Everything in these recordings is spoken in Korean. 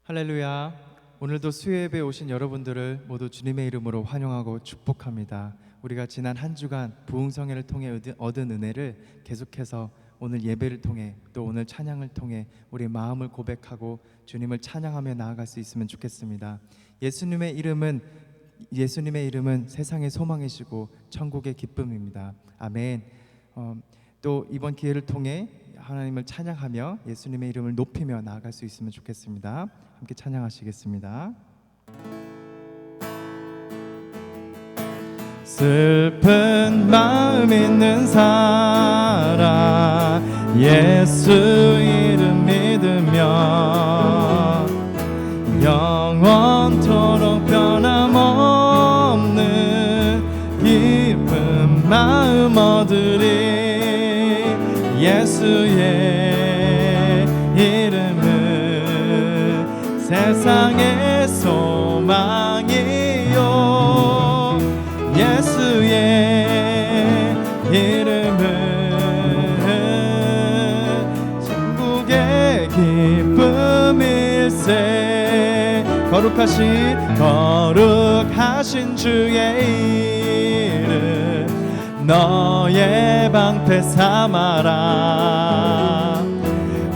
할렐루야. 오늘도 수요예배에 오신 여러분들을 모두 주님의 이름으로 환영하고 축복합니다. 우리가 지난 한 주간 부흥성회를 통해 얻은 은혜를 계속해서 오늘 예배를 통해 또 오늘 찬양을 통해 우리 마음을 고백하고 주님을 찬양하며 나아갈 수 있으면 좋겠습니다. 예수님의 이름은 세상의 소망이시고 천국의 기쁨입니다. 아멘. 또 이번 기회를 통해 하나님을 찬양하며 예수님의 이름을 높이며 나아갈 수 있으면 좋겠습니다. 함께 찬양하시겠습니다. 슬픈 마음 있는 사람 예수 이름 믿으며 영원토록 변함없는 기쁜 마음 얻으리. 예수의 이름은 세상의 소망이요 예수의 이름은 천국의 기쁨일세. 거룩하신 주의 이름 너의 방패 삼아라.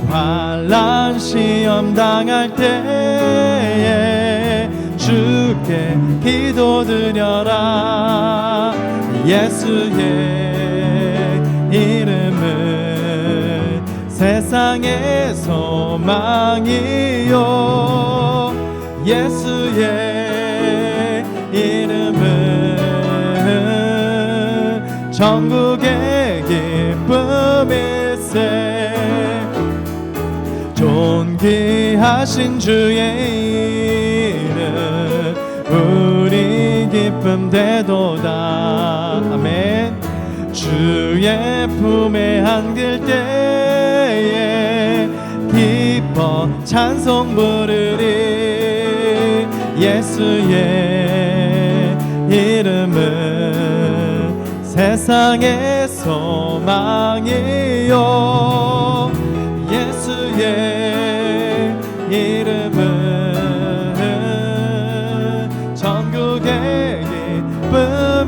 환난 시험 당할 때에 주께 기도드려라. 예수의 이름은 세상의 소망이요 예수의 이름은 천국의 기쁨일세. 존귀하신 주의 이름 우리 기쁨 되도다. 아멘. 주의 품에 안길 때에 기뻐 찬송 부르리. 예수의 이름은 세상의 소망이요 예수의 이름은 천국의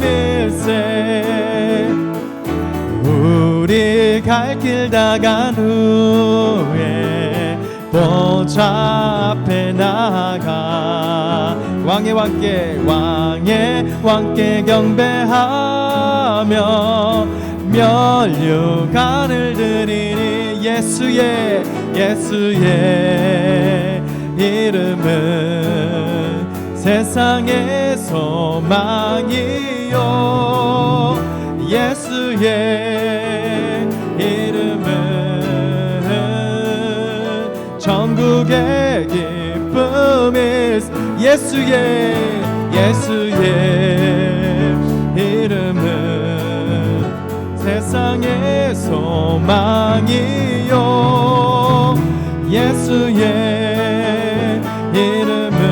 기쁨일세. 우리 갈 길 다 간 후에 보좌 앞에 나아가 왕의 왕께 경배하며 면류관을 드리니. 예수의 이름은 세상의 소망이요 예수의 이름은 천국의 기쁨일세. 예수의 이름은 세상의 소망이요 예수의 이름은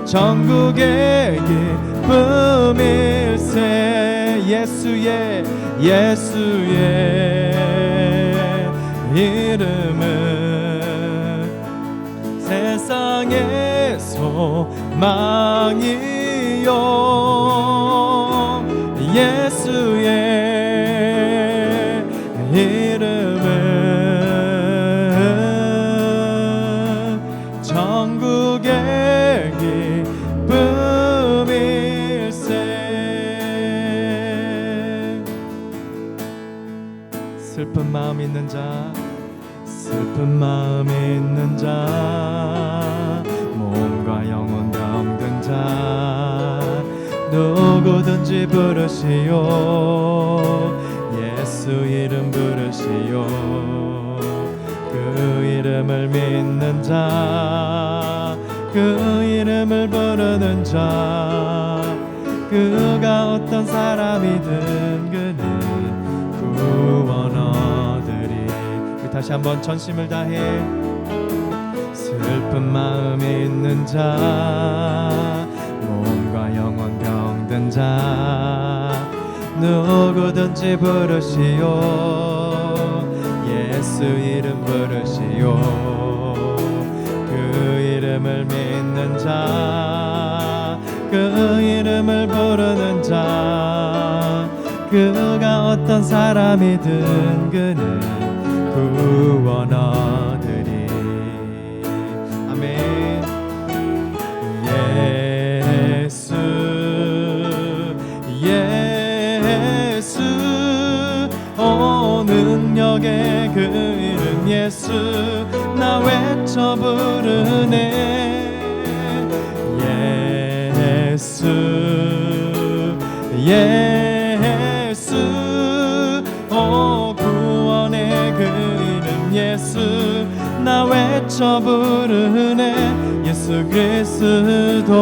천국의 기쁨일세. 예수의 이름은 세상의 소망이요 예수의 이름은 천국의 기쁨일세. 슬픈 마음 있는 자 몸과 영혼 병든 자 누구든지 부르시오. 예수 이름 부르시오. 그 이름을 믿는 자 그 이름을 부르는 자 그가 어떤 사람이든 그는 구원 얻으리. 다시 한번 전심을 다해. 슬픈 마음 있는 자 몸과 영혼 병든 자 누구든지 부르시오. 예수 이름 부르시오. 이름을 믿는 자, 그 이름을 부르는 자, 그가 어떤 사람이든 그는 구원 얻으리. 아멘. 예수 예수 오 능력의 그 이름 예수 나 외쳐 부르네. 예수 예수 오 구원의 그 이름 예수 나 외쳐 부르네. 예수 그리스도.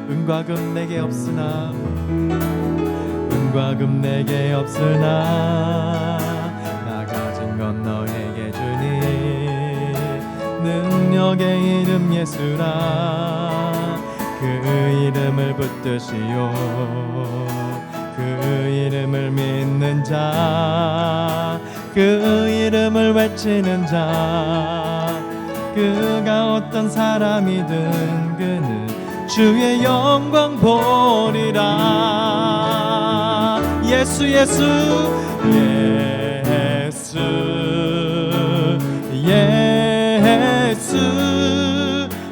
은과 금 내게 없으나 은과 금 내게 없으나 나 가진 건 너에게 주니. 능력의 이름 예수라 그 이름을 붙드시오. 그 이름을 믿는 자, 그 이름을 외치는 자, 그가 어떤 사람이든 그는 주의 영광 보리라. 예수 예수 예수 예수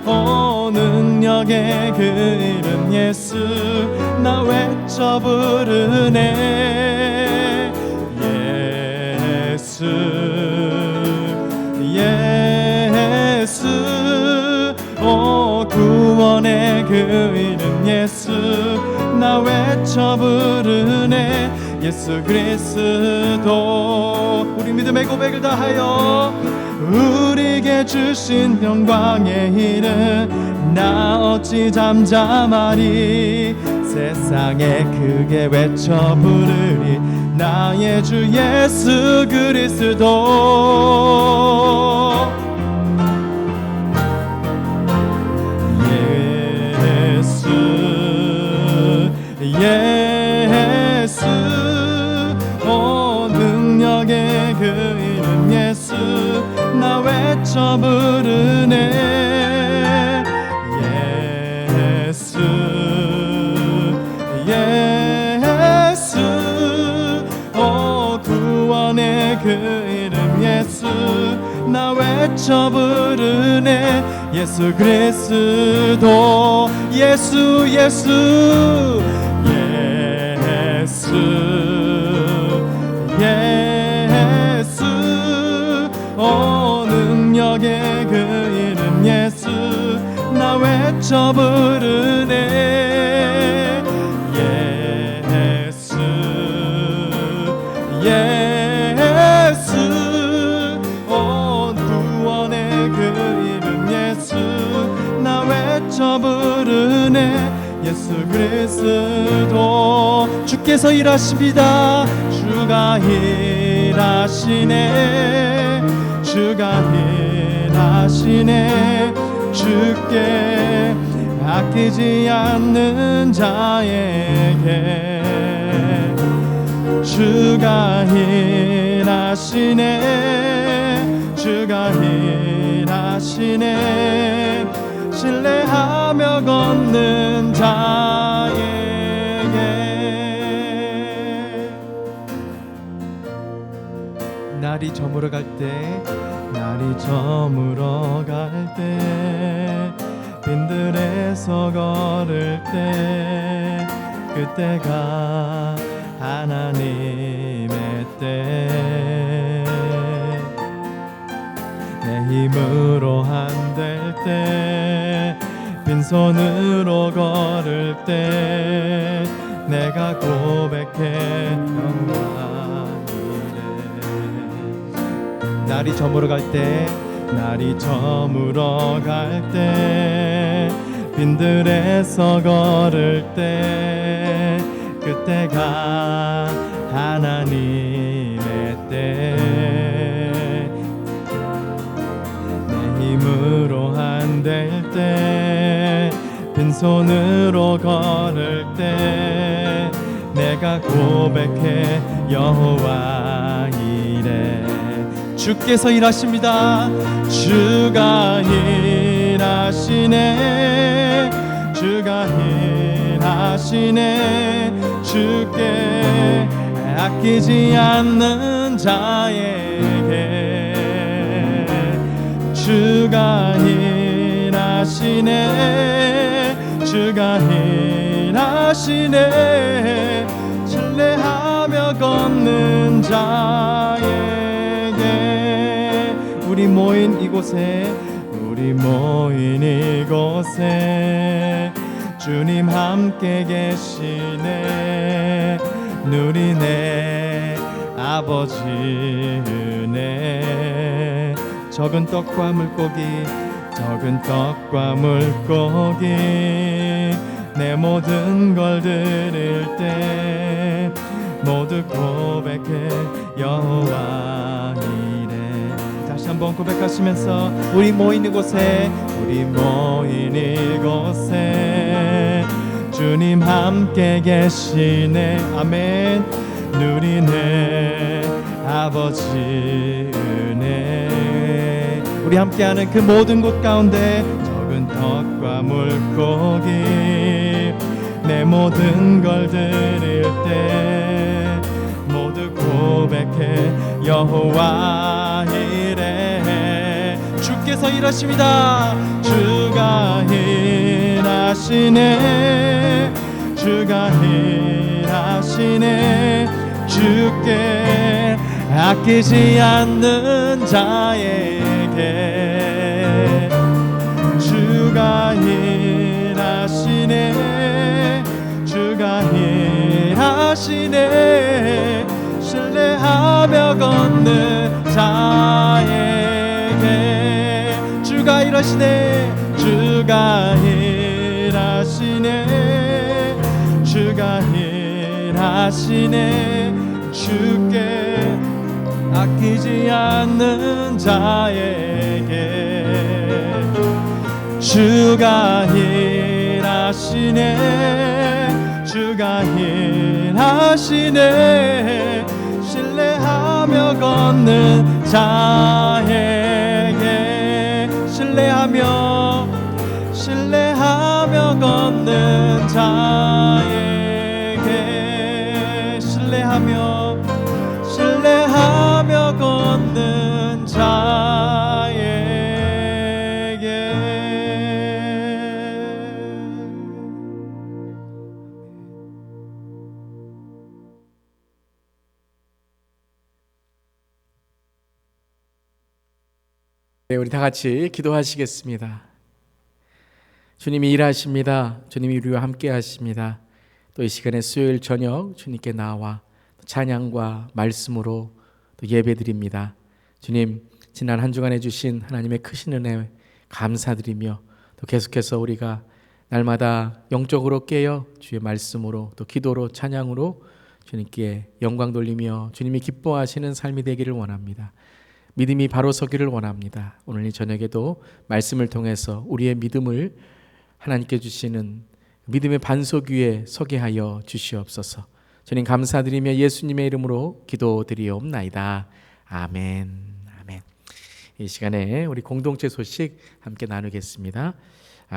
오 능력의 그 이름 예수 나 외쳐 부르네. 예수 예수 오 구원의 그 이름 예수 나 외쳐 부르네. 예수 그리스도. 우리 믿음의 고백을 다하여 우리에게 주신 영광의 이름 나 어찌 잠잠하리. 세상에 크게 외쳐 부르리 나의 주 예수 그리스도. 예수 예수 오 능력의 그 이름 예수 나 외쳐 부르네. 예수 예수 오 구원의 그 이름 예수 나 외쳐 부르네. 예수 그리스도. 예수 예수 예수 예수 오 능력의 그 이름 예수 나 외쳐 부르네. 예수 예수 오 구원의 그 이름 예수 나 외쳐 부르네. 예수 그리스도. 주께서 일하십니다. 주가 일하시네. 주가 일하시네. 주께 아끼지 않는 자에게 주가 일하시네. 주가 일하시네. 신뢰하며 걷는 자에게. 날이 저물어 갈 때, 날이 저물어 갈 때, 빈들에서 걸을 때, 그때가 하나님의 때. 내 힘으로 안 될 때, 빈손으로 걸을 때, 내가 고백해 영광이래. 날이 저물어 갈 때, 날이 저물어 갈 때, 빈들에서 걸을 때, 그때가 하나님의 때. 내 힘으로 안 될 때, 빈손으로 걸을 때, 내가 고백해 여호와 이래. 주께서 일하십니다. 주가 일하시네. 주가 일하시네. 주께 아끼지 않는 자에게 주가 일하시네. 주가 일하시네. 신뢰하며 걷는 자에게 우리 모인 이곳에 주님 함께 계시네. 누리네 아버지 은혜. 적은 떡과 물고기 내 모든 걸 드릴 때 모두 고백해 여호와 이래. 다시 한번 고백하시면서 우리 모인 이곳에 주님 함께 계시네. 아멘. 누리네 아버지 은혜. 우리 함께하는 그 모든 곳 가운데 적은 떡과 물고기 내 모든 걸 드릴 때 모두 고백해 여호와 이래. 주께서 일하십니다. 주가 일하시네. 주가 일하시네. 주께 아끼지 않는 자에게 주가 일하시네. 주가 일하시네. 신뢰하며 걷는 자에게 주가 일하시네. 주가 일하시네. 주가 일하시네. 주께 아끼지 않는 자에게 주가 일하시네. 주가 일하시네. 신뢰하며 걷는 자에게 신뢰하며 걷는 자에게 신뢰하며 걷는 자에게. 네, 우리 다 같이 기도하시겠습니다. 주님이 일하십니다. 주님이 우리와 함께 하십니다. 또 이 시간에 수요일 저녁 주님께 나와 찬양과 말씀으로 또 예배드립니다. 주님, 지난 한 주간 해주신 하나님의 크신 은혜 감사드리며 또 계속해서 우리가 날마다 영적으로 깨어 주의 말씀으로 또 기도로 찬양으로 주님께 영광 돌리며 주님이 기뻐하시는 삶이 되기를 원합니다. 믿음이 바로 서기를 원합니다. 오늘 이 저녁에도 말씀을 통해서 우리의 믿음을 하나님께 주시는 믿음의 반석 위에 서게 하여 주시옵소서. 주님 감사드리며 예수님의 이름으로 기도드리옵나이다. 아멘. 아멘. 이 시간에 우리 공동체 소식 함께 나누겠습니다.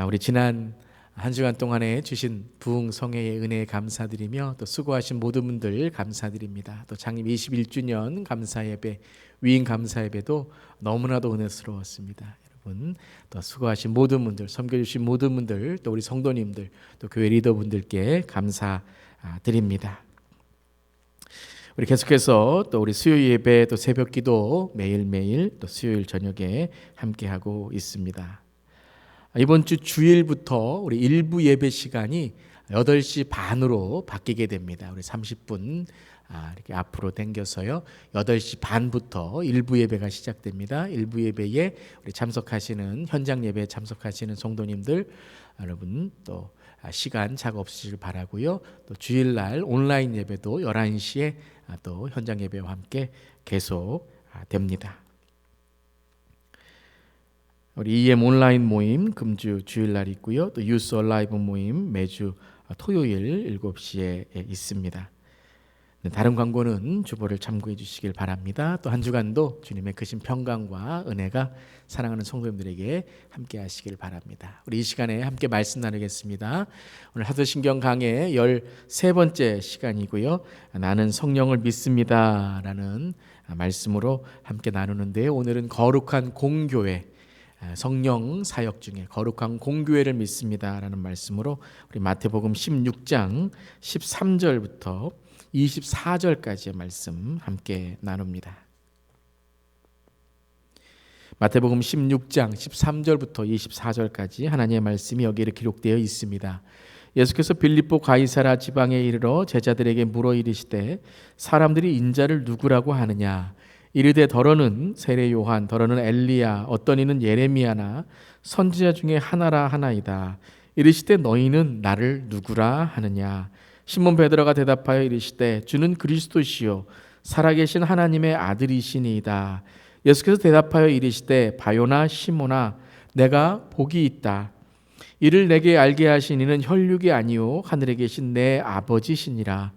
우리 지난 한 주간 동안에 주신 부흥성회의 은혜에 감사드리며 또 수고하신 모든 분들 감사드립니다. 또 장님 21주년 감사예배, 위임 감사예배도 너무나도 은혜스러웠습니다. 여러분 또 수고하신 모든 분들, 섬겨주신 모든 분들, 또 우리 성도님들, 또 교회 리더분들께 감사드립니다. 우리 계속해서 또 우리 수요일 예배 또 새벽 기도 매일매일 또 수요일 저녁에 함께하고 있습니다. 이번 주 주일부터 우리 일부 예배 시간이 8시 반으로 바뀌게 됩니다. 우리 30분 이렇게 앞으로 당겨서요. 8시 반부터 일부 예배가 시작됩니다. 일부 예배에 우리 참석하시는 현장 예배에 참석하시는 성도님들 여러분 또 시간 착오 없으시길 바라고요. 또 주일날 온라인 예배도 11시에 또 현장 예배와 함께 계속 됩니다. 우리 EM 온라인 모임 금주 주일날 있고요. 또 유스 얼라이브 모임 매주 토요일 7시에 있습니다. 다른 광고는 주보를 참고해 주시길 바랍니다. 또 한 주간도 주님의 크신 평강과 은혜가 사랑하는 성도님들에게 함께 하시길 바랍니다. 우리 이 시간에 함께 말씀 나누겠습니다. 오늘 사도신경 강의 13번째 시간이고요. 나는 성령을 믿습니다 라는 말씀으로 함께 나누는데요. 오늘은 거룩한 공교회, 성령 사역 중에 거룩한 공교회를 믿습니다 라는 말씀으로 우리 마태복음 16장 13절부터 24절까지의 말씀 함께 나눕니다. 마태복음 16장 13절부터 24절까지 하나님의 말씀이 여기에 기록되어 있습니다. 예수께서 빌립보 가이사라 지방에 이르러 제자들에게 물어 이르시되 사람들이 인자를 누구라고 하느냐? 이르되 더러는 세례 요한, 더러는 엘리야, 어떤 이는 예레미야나 선지자 중에 하나라 하나이다. 이르시되 너희는 나를 누구라 하느냐? 시몬 베드로가 대답하여 이르시되 주는 그리스도시요 살아계신 하나님의 아들이시니이다. 예수께서 대답하여 이르시되 바요나 시몬아 내가 복이 있다. 이를 내게 알게 하신 이는 혈육이 아니요 하늘에 계신 내 아버지시니라.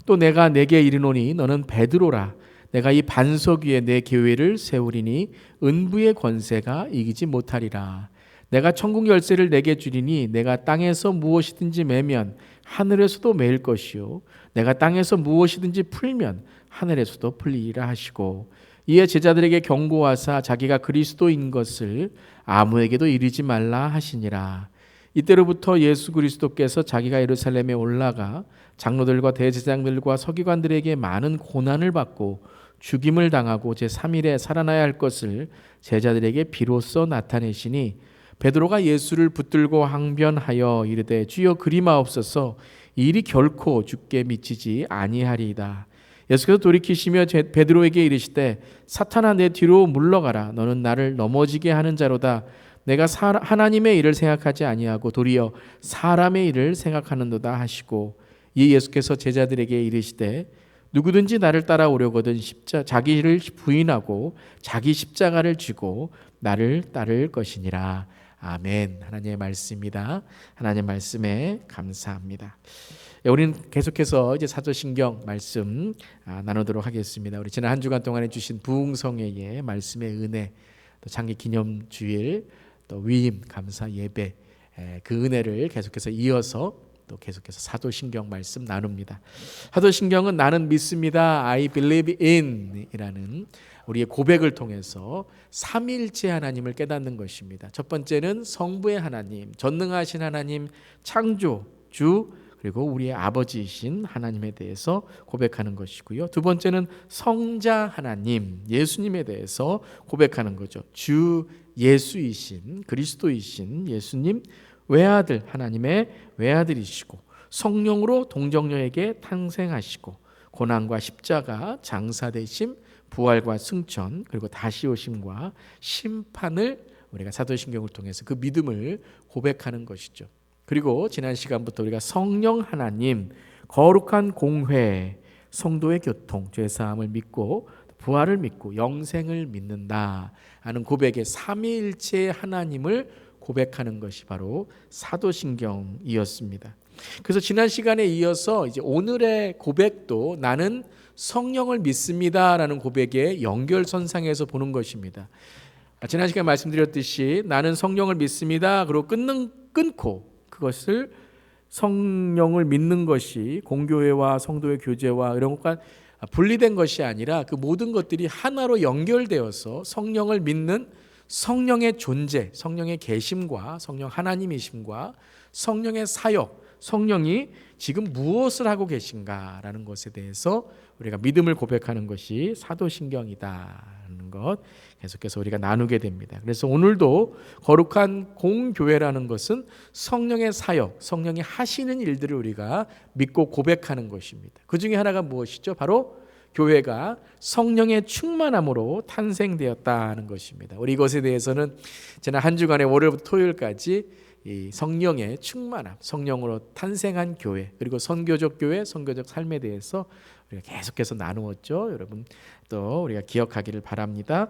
또 내가 내게 이르노니 너는 베드로라. 내가 이 반석 위에 내 교회를 세우리니 은부의 권세가 이기지 못하리라. 내가 천국 열쇠를 내게 주리니 내가 땅에서 무엇이든지 매면 하늘에서도 매일 것이요 내가 땅에서 무엇이든지 풀면 하늘에서도 풀리리라 하시고 이에 제자들에게 경고하사 자기가 그리스도인 것을 아무에게도 이르지 말라 하시니라. 이때로부터 예수 그리스도께서 자기가 예루살렘에 올라가 장로들과 대제사장들과 서기관들에게 많은 고난을 받고 죽임을 당하고 제3일에 살아나야 할 것을 제자들에게 비로소 나타내시니 베드로가 예수를 붙들고 항변하여 이르되 주여 그리마옵소서 이 일이 결코 주께 미치지 아니하리이다. 예수께서 돌이키시며 베드로에게 이르시되 사탄아 내 뒤로 물러가라. 너는 나를 넘어지게 하는 자로다. 내가 하나님의 일을 생각하지 아니하고 도리어 사람의 일을 생각하는도다 하시고 이 예수께서 제자들에게 이르시되 누구든지 나를 따라오려거든 자기를 부인하고 자기 십자가를 쥐고 나를 따를 것이니라. 아멘. 하나님의 말씀입니다. 하나님의 말씀에 감사합니다. 우리는 계속해서 이제 사도신경 말씀 나누도록 하겠습니다. 우리 지난 한 주간 동안에 주신 부흥성회의 말씀의 은혜, 또 장기 기념 주일, 또 위임 감사 예배, 그 은혜를 계속해서 이어서 또 계속해서 사도신경 말씀 나눕니다. 사도신경은 나는 믿습니다, I believe in 이라는 우리의 고백을 통해서 삼위일체 하나님을 깨닫는 것입니다. 첫 번째는 성부의 하나님, 전능하신 하나님, 창조, 주, 그리고 우리의 아버지이신 하나님에 대해서 고백하는 것이고요. 두 번째는 성자 하나님, 예수님에 대해서 고백하는 거죠. 주 예수이신, 그리스도이신 예수님, 외아들, 하나님의 외아들이시고 성령으로 동정녀에게 탄생하시고 고난과 십자가, 장사되심, 부활과 승천, 그리고 다시 오심과 심판을 우리가 사도신경을 통해서 그 믿음을 고백하는 것이죠. 그리고 지난 시간부터 우리가 성령 하나님, 거룩한 공회, 성도의 교통, 죄사함을 믿고 부활을 믿고 영생을 믿는다 하는 고백의 삼위일체의 하나님을 고백하는 것이 바로 사도신경이었습니다. 그래서 지난 시간에 이어서 이제 오늘의 고백도 나는 성령을 믿습니다라는 고백의 연결선상에서 보는 것입니다. 지난 시간에 말씀드렸듯이 나는 성령을 믿습니다. 그리고 끊고 그것을 성령을 믿는 것이 공교회와 성도의 교제와 이런 것과 분리된 것이 아니라 그 모든 것들이 하나로 연결되어서 성령을 믿는 성령의 존재, 성령의 계심과 성령 하나님이심과 성령의 사역, 성령이 지금 무엇을 하고 계신가라는 것에 대해서 우리가 믿음을 고백하는 것이 사도신경이다라는 것 계속해서 우리가 나누게 됩니다. 그래서 오늘도 거룩한 공교회라는 것은 성령의 사역, 성령이 하시는 일들을 우리가 믿고 고백하는 것입니다. 그 중에 하나가 무엇이죠? 바로 교회가 성령의 충만함으로 탄생되었다는 것입니다. 우리 이것에 대해서는 지난 한 주간의 월요일부터 토요일까지 이 성령의 충만함, 성령으로 탄생한 교회, 그리고 선교적 교회, 선교적 삶에 대해서 우리가 계속해서 나누었죠. 여러분 또 우리가 기억하기를 바랍니다.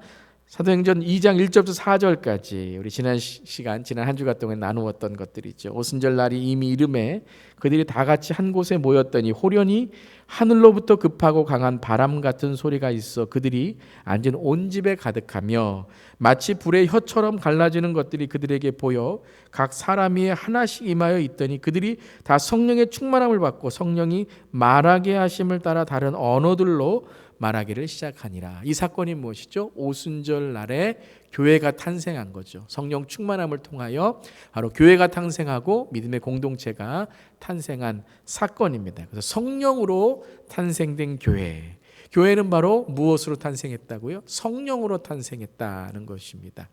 사도행전 2장 1절부터 4절까지 우리 지난 시간 지난 한 주간 동안 나누었던 것들이죠. 오순절 날이 이미 이름에 그들이 다 같이 한 곳에 모였더니 호련히 하늘로부터 급하고 강한 바람 같은 소리가 있어 그들이 앉은 온 집에 가득하며 마치 불의 혀처럼 갈라지는 것들이 그들에게 보여 각 사람이 하나씩 임하여 있더니 그들이 다 성령의 충만함을 받고 성령이 말하게 하심을 따라 다른 언어들로 말하기를 시작하니라. 이 사건이 무엇이죠? 오순절 날에 교회가 탄생한 거죠. 성령 충만함을 통하여 바로 교회가 탄생하고 믿음의 공동체가 탄생한 사건입니다. 그래서 성령으로 탄생된 교회. 교회는 바로 무엇으로 탄생했다고요? 성령으로 탄생했다는 것입니다.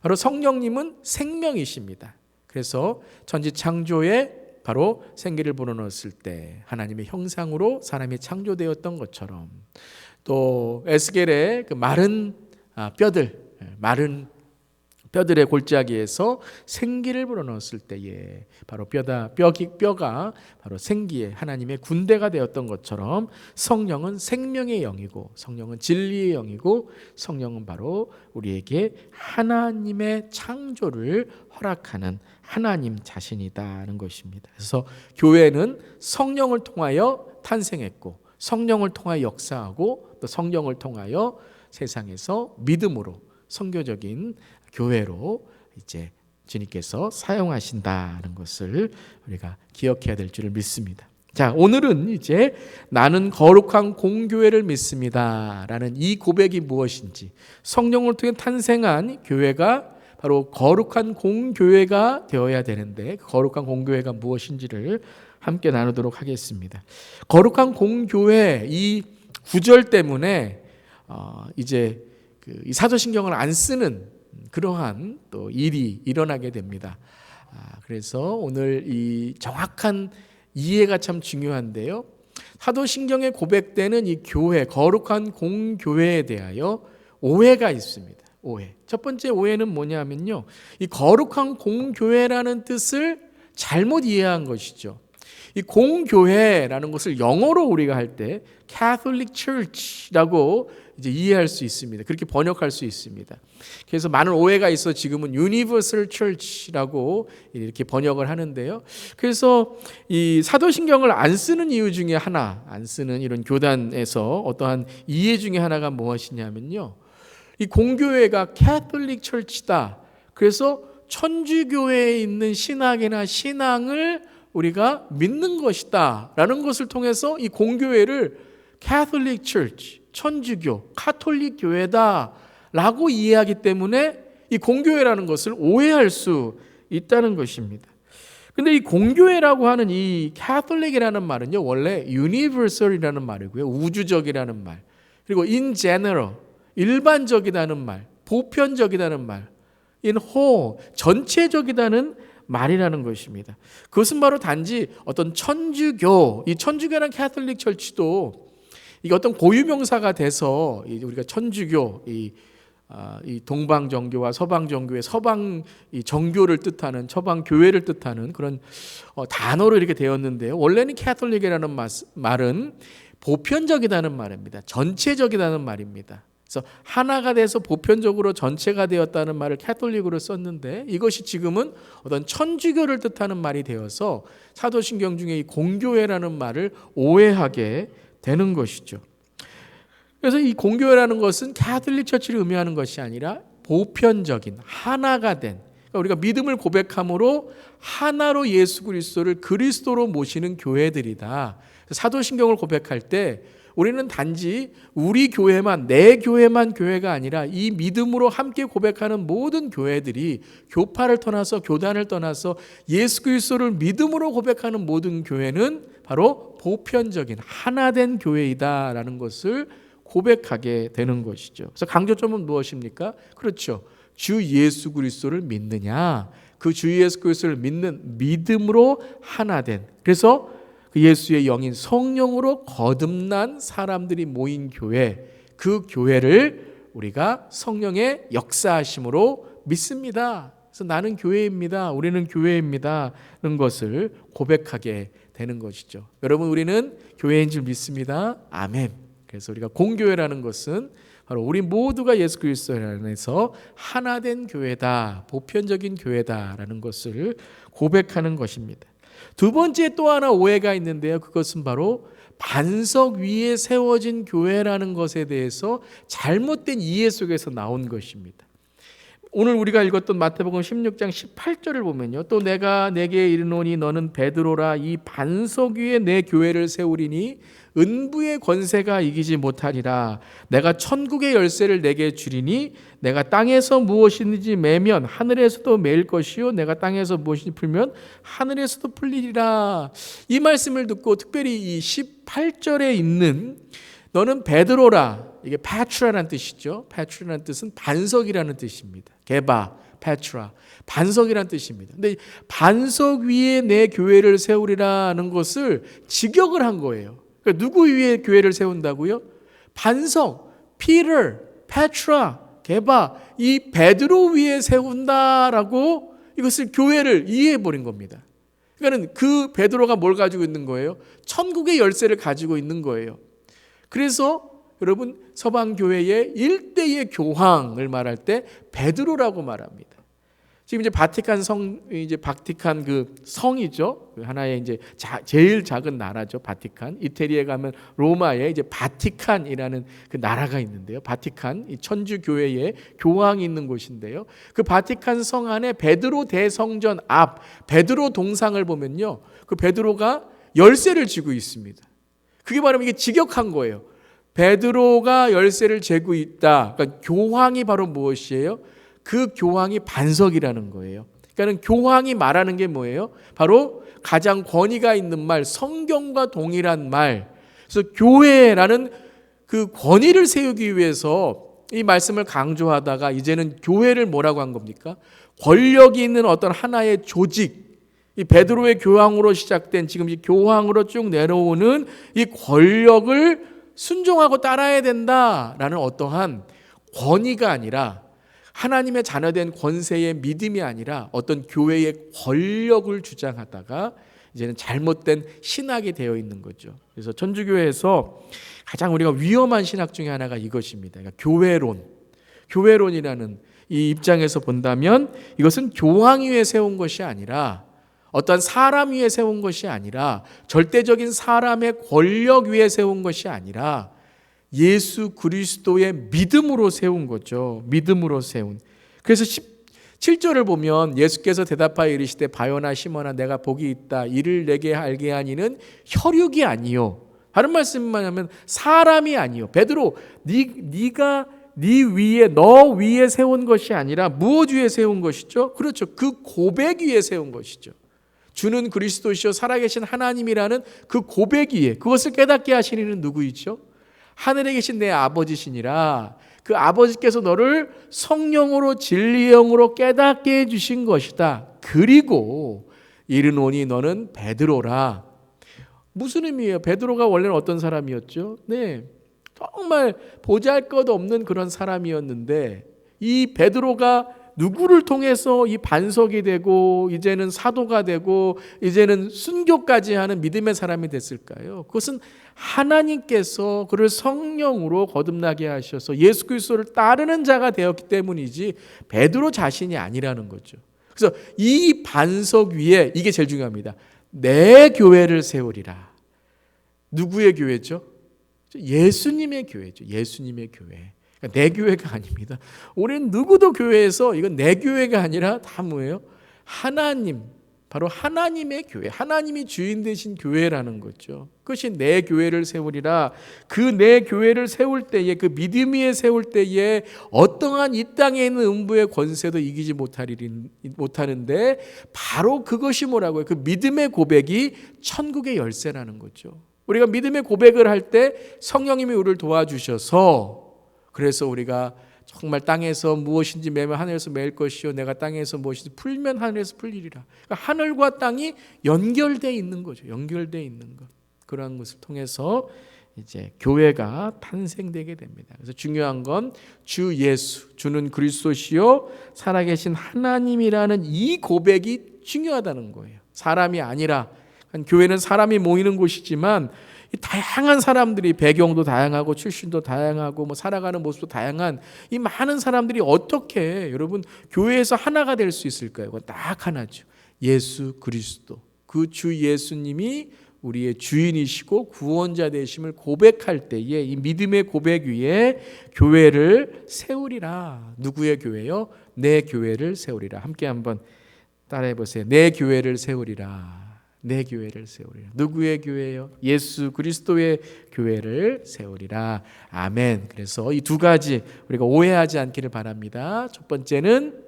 바로 성령님은 생명이십니다. 그래서 천지 창조에 바로 생기를 불어넣었을 때 하나님의 형상으로 사람이 창조되었던 것처럼 또 에스겔의 그 마른 뼈들의 골짜기에서 생기를 불어넣었을 때에 바로 뼈가 바로 생기의 하나님의 군대가 되었던 것처럼 성령은 생명의 영이고 성령은 진리의 영이고 성령은 바로 우리에게 하나님의 창조를 허락하는 하나님 자신이다는 것입니다. 그래서 교회는 성령을 통하여 탄생했고 성령을 통하여 역사하고 또 성령을 통하여 세상에서 믿음으로 선교적인 교회로 이제 주님께서 사용하신다는 것을 우리가 기억해야 될 줄을 믿습니다. 자, 오늘은 이제 나는 거룩한 공교회를 믿습니다라는 이 고백이 무엇인지, 성령을 통해 탄생한 교회가 바로 거룩한 공교회가 되어야 되는데 그 거룩한 공교회가 무엇인지를 함께 나누도록 하겠습니다. 거룩한 공교회 이 구절 때문에 이제 이 사도신경을 안 쓰는 그러한 또 일이 일어나게 됩니다. 그래서 오늘 이 정확한 이해가 참 중요한데요. 사도신경에 고백되는 이 교회, 거룩한 공교회에 대하여 오해가 있습니다. 오해. 첫 번째 오해는 뭐냐면요. 이 거룩한 공교회라는 뜻을 잘못 이해한 것이죠. 이 공교회라는 것을 영어로 우리가 할 때 Catholic Church라고 이제 이해할 수 있습니다. 그렇게 번역할 수 있습니다. 그래서 많은 오해가 있어 지금은 Universal Church라고 이렇게 번역을 하는데요. 그래서 이 사도신경을 안 쓰는 이유 중에 하나, 안 쓰는 이런 교단에서 어떠한 이해 중에 하나가 무엇이냐면요. 이 공교회가 Catholic Church다. 그래서 천주교회에 있는 신학이나 신앙을 우리가 믿는 것이다 라는 것을 통해서 이 공교회를 Catholic Church, 천주교, 카톨릭 교회다 라고 이해하기 때문에 이 공교회라는 것을 오해할 수 있다는 것입니다. 근데 이 공교회라고 하는 이 Catholic이라는 말은요, 원래 universal이라는 말이고요, 우주적이라는 말, 그리고 in general, 일반적이라는 말, 보편적이라는 말, in whole, 전체적이라는 말이라는 것입니다. 그것은 바로 단지 어떤 천주교, 이 천주교라는 캐톨릭 철치도 이게 어떤 고유명사가 돼서 우리가 천주교, 이 동방 정교와 서방 정교의 서방 이 정교를 뜻하는 서방 교회를 뜻하는 그런 단어로 이렇게 되었는데요. 원래는 캐톨릭이라는 말은 보편적이라는 말입니다. 전체적이라는 말입니다. 그래서 하나가 돼서 보편적으로 전체가 되었다는 말을 캐톨릭으로 썼는데 이것이 지금은 어떤 천주교를 뜻하는 말이 되어서 사도신경 중에 이 공교회라는 말을 오해하게 되는 것이죠. 그래서 이 공교회라는 것은 캐톨릭 처치를 의미하는 것이 아니라 보편적인 하나가 된, 그러니까 우리가 믿음을 고백함으로 하나로 예수 그리스도를 그리스도로 모시는 교회들이다. 사도신경을 고백할 때 우리는 단지 우리 교회만, 내 교회만 교회가 아니라 이 믿음으로 함께 고백하는 모든 교회들이 교파를 떠나서 교단을 떠나서 예수 그리스도를 믿음으로 고백하는 모든 교회는 바로 보편적인 하나된 교회이다라는 것을 고백하게 되는 것이죠. 그래서 강조점은 무엇입니까? 그렇죠. 주 예수 그리스도를 믿느냐, 그 주 예수 그리스도를 믿는 믿음으로 하나된, 그래서 그 예수의 영인 성령으로 거듭난 사람들이 모인 교회, 그 교회를 우리가 성령의 역사하심으로 믿습니다. 그래서 나는 교회입니다. 우리는 교회입니다. 는 것을 고백하게 되는 것이죠. 여러분, 우리는 교회인 줄 믿습니다. 아멘. 그래서 우리가 공교회라는 것은 바로 우리 모두가 예수 그리스도 안에서 하나된 교회다, 보편적인 교회다라는 것을 고백하는 것입니다. 두 번째 또 하나 오해가 있는데요. 그것은 바로 반석 위에 세워진 교회라는 것에 대해서 잘못된 이해 속에서 나온 것입니다. 오늘 우리가 읽었던 마태복음 16장 18절을 보면요, 또 내가 내게 이르노니 너는 베드로라, 이 반석 위에 내 교회를 세우리니 은부의 권세가 이기지 못하리라. 내가 천국의 열쇠를 내게 주리니 내가 땅에서 무엇이든지 매면 하늘에서도 매일 것이요 내가 땅에서 무엇이든지 풀면 하늘에서도 풀리리라. 이 말씀을 듣고 특별히 이 18절에 있는 너는 베드로라, 이게 페트라라는 뜻이죠. 페트라라는 뜻은 반석이라는 뜻입니다. 게바, 페트라, 반석이라는 뜻입니다. 근데 반석 위에 내 교회를 세우리라는 것을 직역을 한 거예요. 그러니까 누구 위에 교회를 세운다고요? 반석, 피터, 페트라, 게바, 이 베드로 위에 세운다라고 이것을 교회를 이해해 버린 겁니다. 그러니까 그 베드로가 뭘 가지고 있는 거예요? 천국의 열쇠를 가지고 있는 거예요. 그래서 여러분 서방 교회의 일대의 교황을 말할 때 베드로라고 말합니다. 지금 이제 바티칸 성, 이제 바티칸 그 성이죠. 하나의 이제 제일 작은 나라죠. 바티칸. 이태리에 가면 로마에 이제 바티칸이라는 그 나라가 있는데요. 바티칸, 이 천주 교회의 교황이 있는 곳인데요. 그 바티칸 성 안에 베드로 대성전 앞 베드로 동상을 보면요, 그 베드로가 열쇠를 쥐고 있습니다. 그게 바로 이게 직역한 거예요. 베드로가 열쇠를 쥐고 있다. 그러니까 교황이 바로 무엇이에요? 그 교황이 반석이라는 거예요. 그러니까 교황이 말하는 게 뭐예요? 바로 가장 권위가 있는 말, 성경과 동일한 말. 그래서 교회라는 그 권위를 세우기 위해서 이 말씀을 강조하다가 이제는 교회를 뭐라고 한 겁니까? 권력이 있는 어떤 하나의 조직, 이 베드로의 교황으로 시작된 지금 이 교황으로 쭉 내려오는 이 권력을 순종하고 따라야 된다라는 어떠한 권위가 아니라, 하나님의 자녀된 권세의 믿음이 아니라 어떤 교회의 권력을 주장하다가 이제는 잘못된 신학이 되어 있는 거죠. 그래서 천주교회에서 가장 우리가 위험한 신학 중에 하나가 이것입니다. 그러니까 교회론이라는 이 입장에서 본다면 이것은 교황 위에 세운 것이 아니라, 어떤 사람 위에 세운 것이 아니라, 절대적인 사람의 권력 위에 세운 것이 아니라 예수 그리스도의 믿음으로 세운 거죠. 믿음으로 세운. 그래서 17절을 보면 예수께서 대답하여 이르시되 바요나 시몬아 내가 복이 있다. 이를 내게 알게 하니는 혈육이 아니요. 다른 말씀만 하면 사람이 아니요. 베드로, 네가 네 위에, 너 위에 세운 것이 아니라 무엇 위에 세운 것이죠? 그렇죠. 그 고백 위에 세운 것이죠. 주는 그리스도시요 살아계신 하나님이라는 그 고백 위에, 그것을 깨닫게 하시는 이는 누구이죠? 하늘에 계신 내 아버지시니라. 그 아버지께서 너를 성령으로 진리의 영으로 깨닫게 해주신 것이다. 그리고 이르노니 너는 베드로라. 무슨 의미예요? 베드로가 원래는 어떤 사람이었죠? 네, 정말 보잘것없는 그런 사람이었는데 이 베드로가 누구를 통해서 이 반석이 되고 이제는 사도가 되고 이제는 순교까지 하는 믿음의 사람이 됐을까요? 그것은 하나님께서 그를 성령으로 거듭나게 하셔서 예수 그리스도를 따르는 자가 되었기 때문이지 베드로 자신이 아니라는 거죠. 그래서 이 반석 위에, 이게 제일 중요합니다. 내 교회를 세우리라. 누구의 교회죠? 예수님의 교회죠. 예수님의 교회. 그러니까 내 교회가 아닙니다. 우리는 누구도 교회에서 이건 내 교회가 아니라 다 뭐예요? 하나님, 바로 하나님의 교회, 하나님이 주인 되신 교회라는 거죠. 그것이 내 교회를 세우리라. 그 내 교회를 세울 때에, 그 믿음 위에 세울 때에 어떠한 이 땅에 있는 음부의 권세도 이기지 못하는데 바로 그것이 뭐라고요? 그 믿음의 고백이 천국의 열쇠라는 거죠. 우리가 믿음의 고백을 할 때 성령님이 우리를 도와주셔서, 그래서 우리가 정말 땅에서 무엇인지 매면 하늘에서 매일 것이요 내가 땅에서 무엇인지 풀면 하늘에서 풀리리라. 그러니까 하늘과 땅이 연결되어 있는 거죠. 연결되어 있는 것. 그러한 것을 통해서 이제 교회가 탄생되게 됩니다. 그래서 중요한 건 주 예수, 주는 그리스도시요 살아계신 하나님이라는 이 고백이 중요하다는 거예요. 사람이 아니라, 교회는 사람이 모이는 곳이지만 이 다양한 사람들이 배경도 다양하고 출신도 다양하고 뭐 살아가는 모습도 다양한 이 많은 사람들이 어떻게 여러분 교회에서 하나가 될 수 있을까요? 그건 딱 하나죠. 예수 그리스도. 그 주 예수님이 우리의 주인이시고 구원자 되심을 고백할 때에 이 믿음의 고백 위에 교회를 세우리라. 누구의 교회요? 내 교회를 세우리라. 함께 한번 따라해 보세요. 내 교회를 세우리라. 내 교회를 세우리라. 누구의 교회요? 예수 그리스도의 교회를 세우리라. 아멘. 그래서 이 두 가지 우리가 오해하지 않기를 바랍니다. 첫 번째는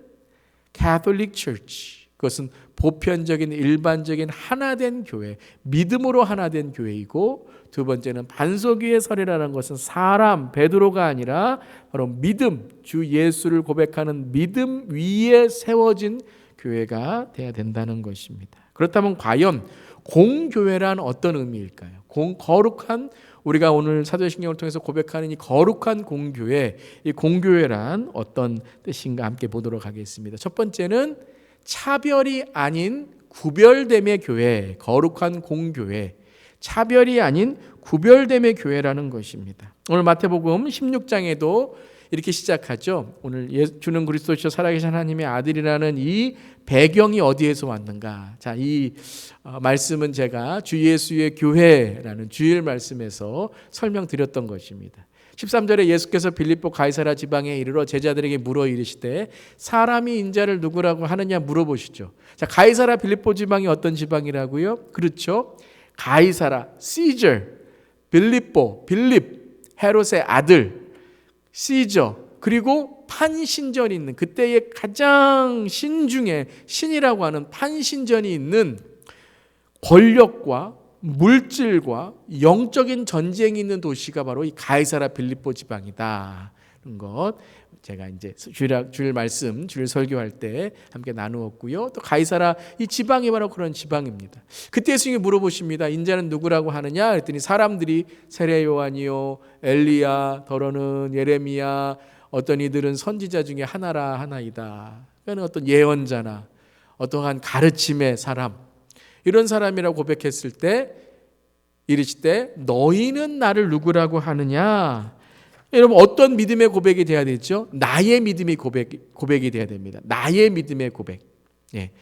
Catholic Church. 그것은 보편적인 일반적인 하나된 교회, 믿음으로 하나된 교회이고, 두 번째는 반석 위의 설이라는 것은 사람 베드로가 아니라 바로 믿음, 주 예수를 고백하는 믿음 위에 세워진 교회가 되어야 된다는 것입니다. 그렇다면 과연 공교회란 어떤 의미일까요? 거룩한, 우리가 오늘 사도신경을 통해서 고백하는 이 거룩한 공교회, 이 공교회란 어떤 뜻인가 함께 보도록 하겠습니다. 첫 번째는 차별이 아닌 구별됨의 교회, 거룩한 공교회, 차별이 아닌 구별됨의 교회라는 것입니다. 오늘 마태복음 16장에도 이렇게 시작하죠. 오늘 주는 그리스도시요 살아계신 하나님의 아들이라는 이 배경이 어디에서 왔는가? 자, 이 말씀은 제가 주 예수의 교회라는 주일 말씀에서 설명드렸던 것입니다. 13절에 예수께서 빌립보 가이사라 지방에 이르러 제자들에게 물어 이르시되 사람이 인자를 누구라고 하느냐 물어보시죠. 자, 가이사라 빌립보 지방이 어떤 지방이라고요? 그렇죠. 가이사라, 시저, 빌립보, 빌립, 헤롯의 아들, 시저, 그리고 판신전이 있는 그때의 가장 신중에 신이라고 하는 판신전이 있는 권력과 물질과 영적인 전쟁이 있는 도시가 바로 이 가이사라 빌립보 지방이다. 그런 것 제가 이제 주일 말씀, 주일 설교할 때 함께 나누었고요. 또 가이사라 이 지방이 바로 그런 지방입니다. 그때 예수님이 물어보십니다. 인자는 누구라고 하느냐? 그랬더니 사람들이 세례 요한이요, 엘리야, 더러는 예레미야, 어떤 이들은 선지자 중에 하나이다. 그러니까 어떤 예언자나 어떠한 가르침의 사람, 이런 사람이라고 고백했을 때 이르시되 너희는 나를 누구라고 하느냐? 여러분 어떤 믿음의 고백이 돼야 되죠? 나의 믿음의 고백이 돼야 됩니다. 나의 믿음의 고백. 예.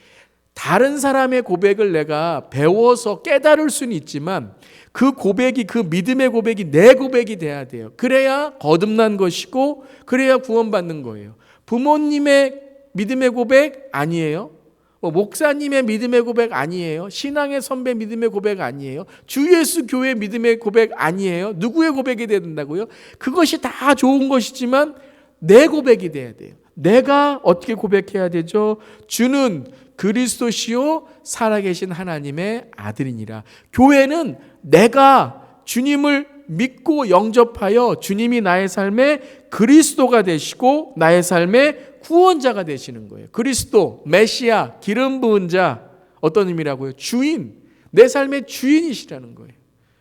다른 사람의 고백을 내가 배워서 깨달을 수는 있지만 그 고백이, 그 믿음의 고백이 내 고백이 돼야 돼요. 그래야 거듭난 것이고 그래야 구원받는 거예요. 부모님의 믿음의 고백 아니에요. 목사님의 믿음의 고백 아니에요. 신앙의 선배 믿음의 고백 아니에요. 주 예수 교회 믿음의 고백 아니에요. 누구의 고백이 돼야 된다고요? 그것이 다 좋은 것이지만 내 고백이 돼야 돼요. 내가 어떻게 고백해야 되죠? 주는 그리스도시요 살아계신 하나님의 아들이니라. 교회는 내가 주님을 믿고 영접하여 주님이 나의 삶에 그리스도가 되시고 나의 삶에 구원자가 되시는 거예요. 그리스도, 메시아, 기름 부은 자, 어떤 의미라고요? 주인, 내 삶의 주인이시라는 거예요.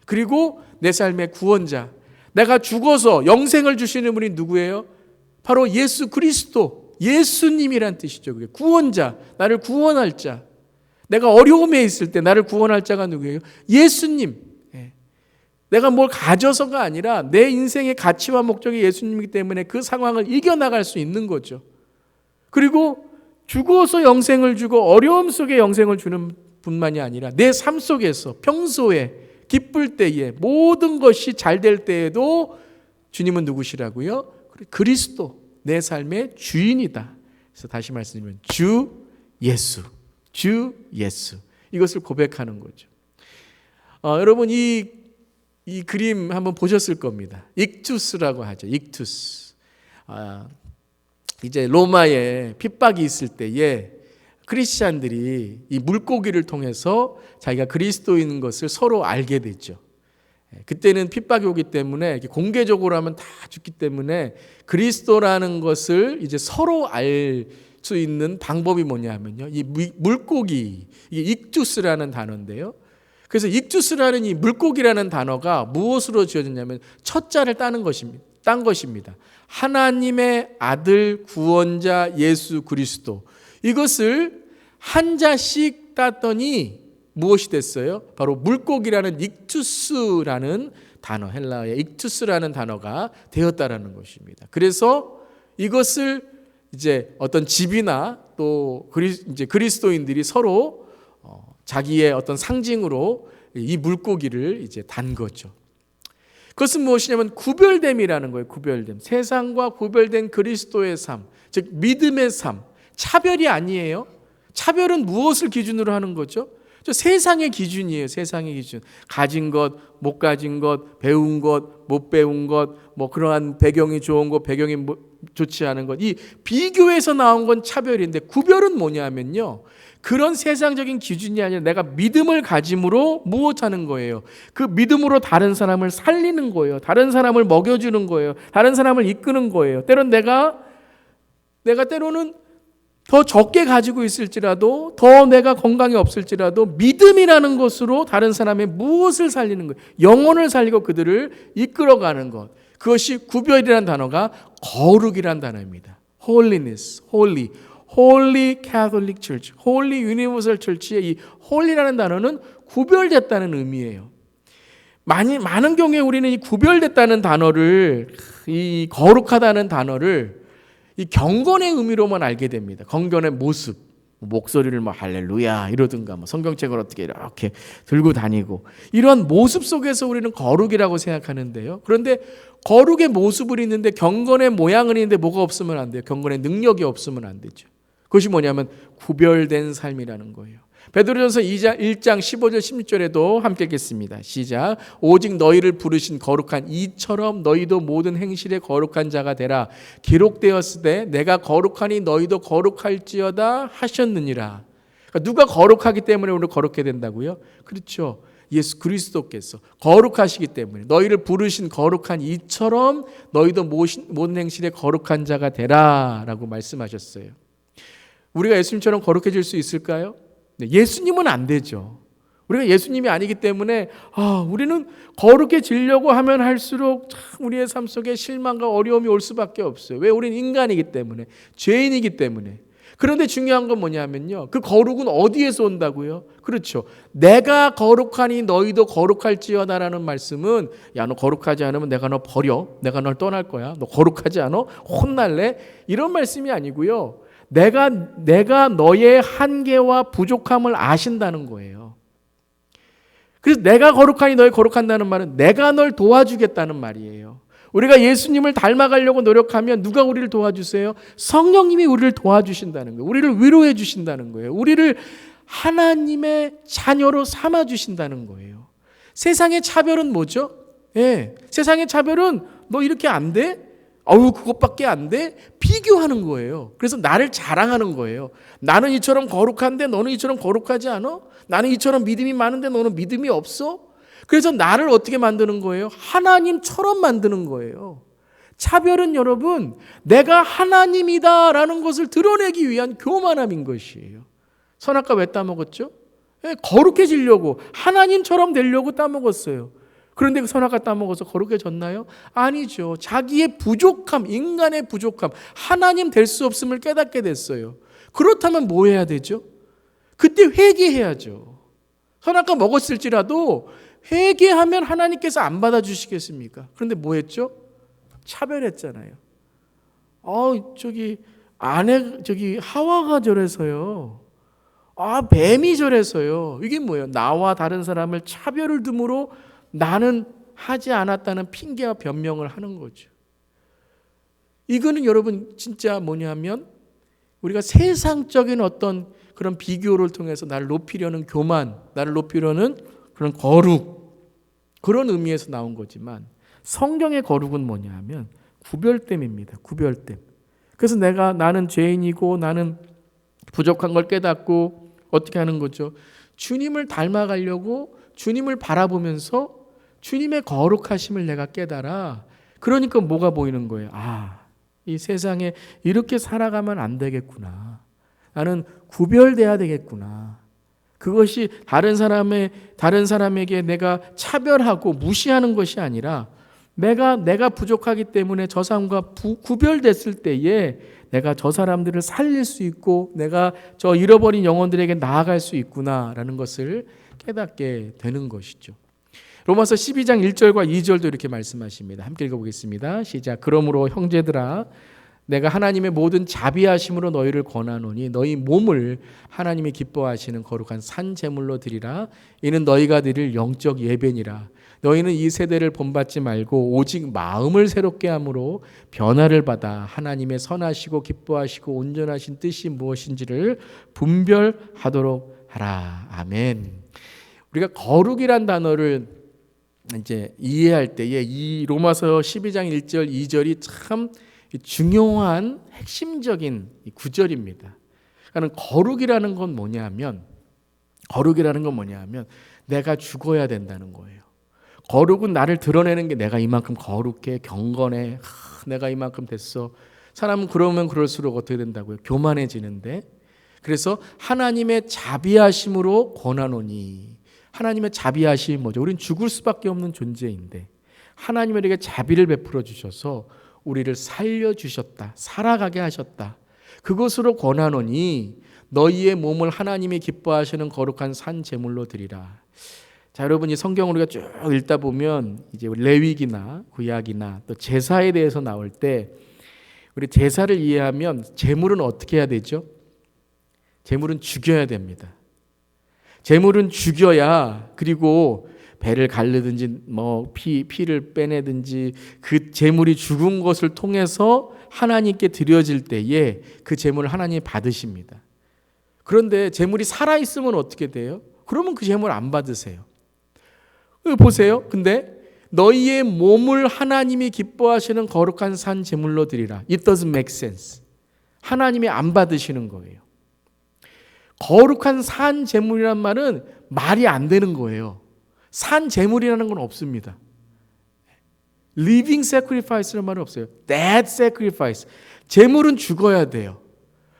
그리고 내 삶의 구원자, 내가 죽어서 영생을 주시는 분이 누구예요? 바로 예수 그리스도, 예수님이란 뜻이죠. 그게 구원자, 나를 구원할 자. 내가 어려움에 있을 때 나를 구원할 자가 누구예요? 예수님. 내가 뭘 가져서가 아니라 내 인생의 가치와 목적이 예수님이기 때문에 그 상황을 이겨나갈 수 있는 거죠. 그리고 죽어서 영생을 주고 어려움 속에 영생을 주는 뿐만이 아니라 내 삶 속에서 평소에 기쁠 때에 모든 것이 잘 될 때에도 주님은 누구시라고요? 그리스도, 내 삶의 주인이다. 그래서 다시 말씀드리면 주 예수, 주 예수, 이것을 고백하는 거죠. 여러분 이 그림 한번 보셨을 겁니다. 익투스라고 하죠. 익투스. 이제 로마에 핍박이 있을 때에 크리스찬들이 이 물고기를 통해서 자기가 그리스도인 것을 서로 알게 됐죠. 그때는 핍박이 오기 때문에 공개적으로 하면 다 죽기 때문에 그리스도라는 것을 이제 서로 알 수 있는 방법이 뭐냐면요. 이 물고기, 이게 익투스라는 단어인데요. 그래서 익투스라는 이 물고기라는 단어가 무엇으로 지어졌냐면 첫 자를 딴 것입니다. 하나님의 아들 구원자 예수 그리스도. 이것을 한 자씩 땄더니 무엇이 됐어요? 바로 물고기라는 익투스라는 단어, 헬라어의 익투스라는 단어가 되었다라는 것입니다. 그래서 이것을 이제 어떤 집이나 또 이제 그리스도인들이 서로 자기의 어떤 상징으로 이 물고기를 이제 단 거죠. 그것은 무엇이냐면 구별됨이라는 거예요. 구별됨. 세상과 구별된 그리스도의 삶, 즉 믿음의 삶. 차별이 아니에요. 차별은 무엇을 기준으로 하는 거죠? 저 세상의 기준이에요. 세상의 기준. 가진 것, 못 가진 것, 배운 것, 못 배운 것, 뭐 그러한 배경이 좋은 것, 배경이 좋지 않은 것. 이 비교에서 나온 건 차별인데 구별은 뭐냐면요. 그런 세상적인 기준이 아니라 내가 믿음을 가짐으로 무엇하는 거예요? 그 믿음으로 다른 사람을 살리는 거예요. 다른 사람을 먹여주는 거예요. 다른 사람을 이끄는 거예요. 때론 내가 때로는 더 적게 가지고 있을지라도, 더 내가 건강이 없을지라도 믿음이라는 것으로 다른 사람의 무엇을 살리는 거예요. 영혼을 살리고 그들을 이끌어가는 것. 그것이 구별이라는 단어가 거룩이라는 단어입니다. Holiness, holy, Holy Catholic Church, Holy Universal Church의 이 holy라는 단어는 구별됐다는 의미예요. 많은 경우에 우리는 이 구별됐다는 단어를, 이 거룩하다는 단어를 이 경건의 의미로만 알게 됩니다. 경건의 모습, 목소리를 뭐 할렐루야 이러든가, 뭐 성경책을 어떻게 이렇게 들고 다니고 이런 모습 속에서 우리는 거룩이라고 생각하는데요. 그런데 거룩의 모습을 있는데 경건의 모양을 있는데 뭐가 없으면 안 돼요. 경건의 능력이 없으면 안 되죠. 그것이 뭐냐면 구별된 삶이라는 거예요. 베드로전서 1장 15절 16절에도 함께 읽겠습니다. 시작. 오직 너희를 부르신 거룩한 이처럼 너희도 모든 행실에 거룩한 자가 되라. 기록되었을 때 내가 거룩하니 너희도 거룩할지어다 하셨느니라. 그러니까 누가 거룩하기 때문에 우리는 거룩해야 된다고요? 그렇죠. 예수 그리스도께서 거룩하시기 때문에 너희를 부르신 거룩한 이처럼 너희도 모든 행실에 거룩한 자가 되라 라고 말씀하셨어요. 우리가 예수님처럼 거룩해질 수 있을까요? 예수님은 안 되죠. 우리가 예수님이 아니기 때문에 우리는 거룩해지려고 하면 할수록 참 우리의 삶 속에 실망과 어려움이 올 수밖에 없어요. 왜? 우리는 인간이기 때문에, 죄인이기 때문에. 그런데 중요한 건 뭐냐면요. 그 거룩은 어디에서 온다고요? 그렇죠. 내가 거룩하니 너희도 거룩할지어다라는 말씀은 야, 너 거룩하지 않으면 내가 너 버려. 내가 널 떠날 거야. 너 거룩하지 않아? 혼날래? 이런 말씀이 아니고요. 내가 너의 한계와 부족함을 아신다는 거예요. 그래서 내가 거룩하니 너희 거룩한다는 말은 내가 널 도와주겠다는 말이에요. 우리가 예수님을 닮아가려고 노력하면 누가 우리를 도와주세요? 성령님이 우리를 도와주신다는 거예요. 우리를 위로해 주신다는 거예요. 우리를 하나님의 자녀로 삼아 주신다는 거예요. 세상의 차별은 뭐죠? 세상의 차별은 너 이렇게 안 돼? 그것밖에 안 돼? 비교하는 거예요. 그래서 나를 자랑하는 거예요. 나는 이처럼 거룩한데 너는 이처럼 거룩하지 않아? 나는 이처럼 믿음이 많은데 너는 믿음이 없어? 그래서 나를 어떻게 만드는 거예요? 하나님처럼 만드는 거예요. 차별은 여러분, 내가 하나님이다라는 것을 드러내기 위한 교만함인 것이에요. 선악과 왜 따먹었죠? 거룩해지려고, 하나님처럼 되려고 따먹었어요. 그런데 그 선악과 따먹어서 거룩해졌나요? 아니죠. 자기의 부족함, 인간의 부족함, 하나님 될 수 없음을 깨닫게 됐어요. 그렇다면 뭐 해야 되죠? 그때 회개해야죠. 선악과 먹었을지라도 회개하면 하나님께서 안 받아주시겠습니까? 그런데 뭐 했죠? 차별했잖아요. 하와가 저래서요. 뱀이 저래서요. 이게 뭐예요? 나와 다른 사람을 차별을 둠으로 나는 하지 않았다는 핑계와 변명을 하는 거죠. 이거는 여러분 진짜 뭐냐면 우리가 세상적인 어떤 그런 비교를 통해서 나를 높이려는 교만, 나를 높이려는 그런 거룩, 그런 의미에서 나온 거지만 성경의 거룩은 뭐냐면 구별됨입니다. 구별됨. 그래서 나는 죄인이고 나는 부족한 걸 깨닫고 어떻게 하는 거죠? 주님을 닮아가려고 주님을 바라보면서 주님의 거룩하심을 내가 깨달아. 그러니까 뭐가 보이는 거예요? 이 세상에 이렇게 살아가면 안 되겠구나. 나는 구별돼야 되겠구나. 그것이 다른 사람에게 내가 차별하고 무시하는 것이 아니라 내가 부족하기 때문에 저 사람과 구별됐을 때에 내가 저 사람들을 살릴 수 있고 내가 저 잃어버린 영혼들에게 나아갈 수 있구나라는 것을 깨닫게 되는 것이죠. 로마서 12장 1절과 2절도 이렇게 말씀하십니다. 함께 읽어보겠습니다. 시작. 그러므로 형제들아 내가 하나님의 모든 자비하심으로 너희를 권하노니 너희 몸을 하나님이 기뻐하시는 거룩한 산 제물로 드리라. 이는 너희가 드릴 영적 예배니라. 너희는 이 세대를 본받지 말고 오직 마음을 새롭게 함으로 변화를 받아 하나님의 선하시고 기뻐하시고 온전하신 뜻이 무엇인지를 분별하도록 하라. 아멘. 우리가 거룩이란 단어를 이제 이해할 때에 이 로마서 12장 1절 2절이 참 중요한 핵심적인 구절입니다. 그러니까 거룩이라는 건 뭐냐면 내가 죽어야 된다는 거예요. 거룩은 나를 드러내는 게 내가 이만큼 거룩해, 경건해, 내가 이만큼 됐어. 사람은 그러면 그럴수록 어떻게 된다고요? 교만해지는데. 그래서 하나님의 자비하심으로 권하노니, 하나님의 자비하심이 뭐죠? 우린 죽을 수밖에 없는 존재인데 하나님이 우리에게 자비를 베풀어 주셔서 우리를 살려주셨다, 살아가게 하셨다. 그것으로 권하노니 너희의 몸을 하나님이 기뻐하시는 거룩한 산 제물로 드리라. 자, 여러분 이 성경을 우리가 쭉 읽다 보면 이제 레위기나 구약이나 또 제사에 대해서 나올 때 우리 제사를 이해하면 제물은 어떻게 해야 되죠? 제물은 죽여야 됩니다. 제물은 죽여야, 그리고 배를 가르든지 피를 빼내든지 그 제물이 죽은 것을 통해서 하나님께 드려질 때에 그 제물을 하나님이 받으십니다. 그런데 제물이 살아있으면 어떻게 돼요? 그러면 그 제물 안 받으세요. 보세요. 근데 너희의 몸을 하나님이 기뻐하시는 거룩한 산 제물로 드리라. It doesn't make sense. 하나님이 안 받으시는 거예요. 거룩한 산 제물이란 말은 말이 안 되는 거예요. 산 제물이라는 건 없습니다. Living sacrifice라는 말은 없어요. Dead sacrifice. 제물은 죽어야 돼요.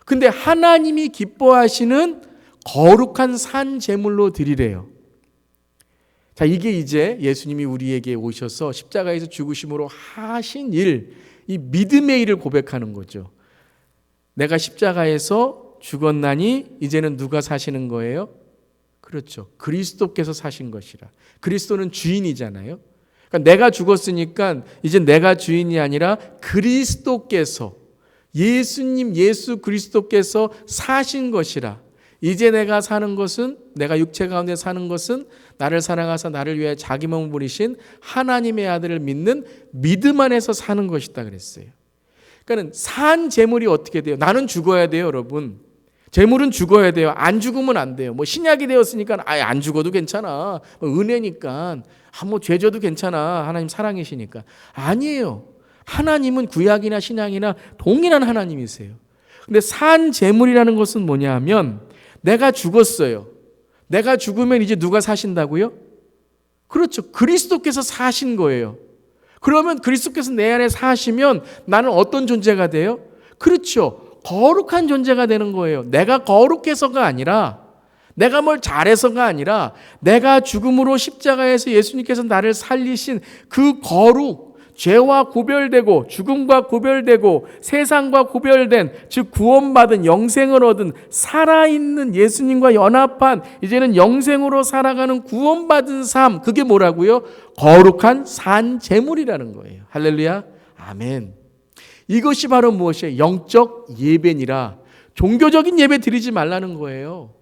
근데 하나님이 기뻐하시는 거룩한 산 제물로 드리래요. 자, 이게 이제 예수님이 우리에게 오셔서 십자가에서 죽으심으로 하신 일, 이 믿음의 일을 고백하는 거죠. 내가 십자가에서 죽었나니 이제는 누가 사시는 거예요? 그렇죠. 그리스도께서 사신 것이라. 그리스도는 주인이잖아요. 그러니까 내가 죽었으니까 이제 내가 주인이 아니라 그리스도께서, 예수님 예수 그리스도께서 사신 것이라. 이제 내가 사는 것은, 내가 육체 가운데 사는 것은 나를 사랑하사 나를 위해 자기 몸을 버리신 하나님의 아들을 믿는 믿음 안에서 사는 것이다 그랬어요. 그러니까 산 제물이 어떻게 돼요? 나는 죽어야 돼요, 여러분. 제물은 죽어야 돼요. 안 죽으면 안 돼요. 신약이 되었으니까 아예 안 죽어도 괜찮아. 은혜니까 죄져도 괜찮아. 하나님 사랑이시니까. 아니에요. 하나님은 구약이나 신약이나 동일한 하나님이세요. 근데 산 제물이라는 것은 뭐냐 하면 내가 죽었어요. 내가 죽으면 이제 누가 사신다고요? 그렇죠. 그리스도께서 사신 거예요. 그러면 그리스도께서 내 안에 사시면 나는 어떤 존재가 돼요? 그렇죠. 거룩한 존재가 되는 거예요. 내가 거룩해서가 아니라, 내가 뭘 잘해서가 아니라, 내가 죽음으로 십자가에서 예수님께서 나를 살리신 그 거룩, 죄와 구별되고 죽음과 구별되고 세상과 구별된, 즉 구원받은 영생을 얻은 살아있는 예수님과 연합한 이제는 영생으로 살아가는 구원받은 삶, 그게 뭐라고요? 거룩한 산 제물이라는 거예요. 할렐루야. 아멘. 이것이 바로 무엇이에요? 영적 예배니라. 종교적인 예배 드리지 말라는 거예요.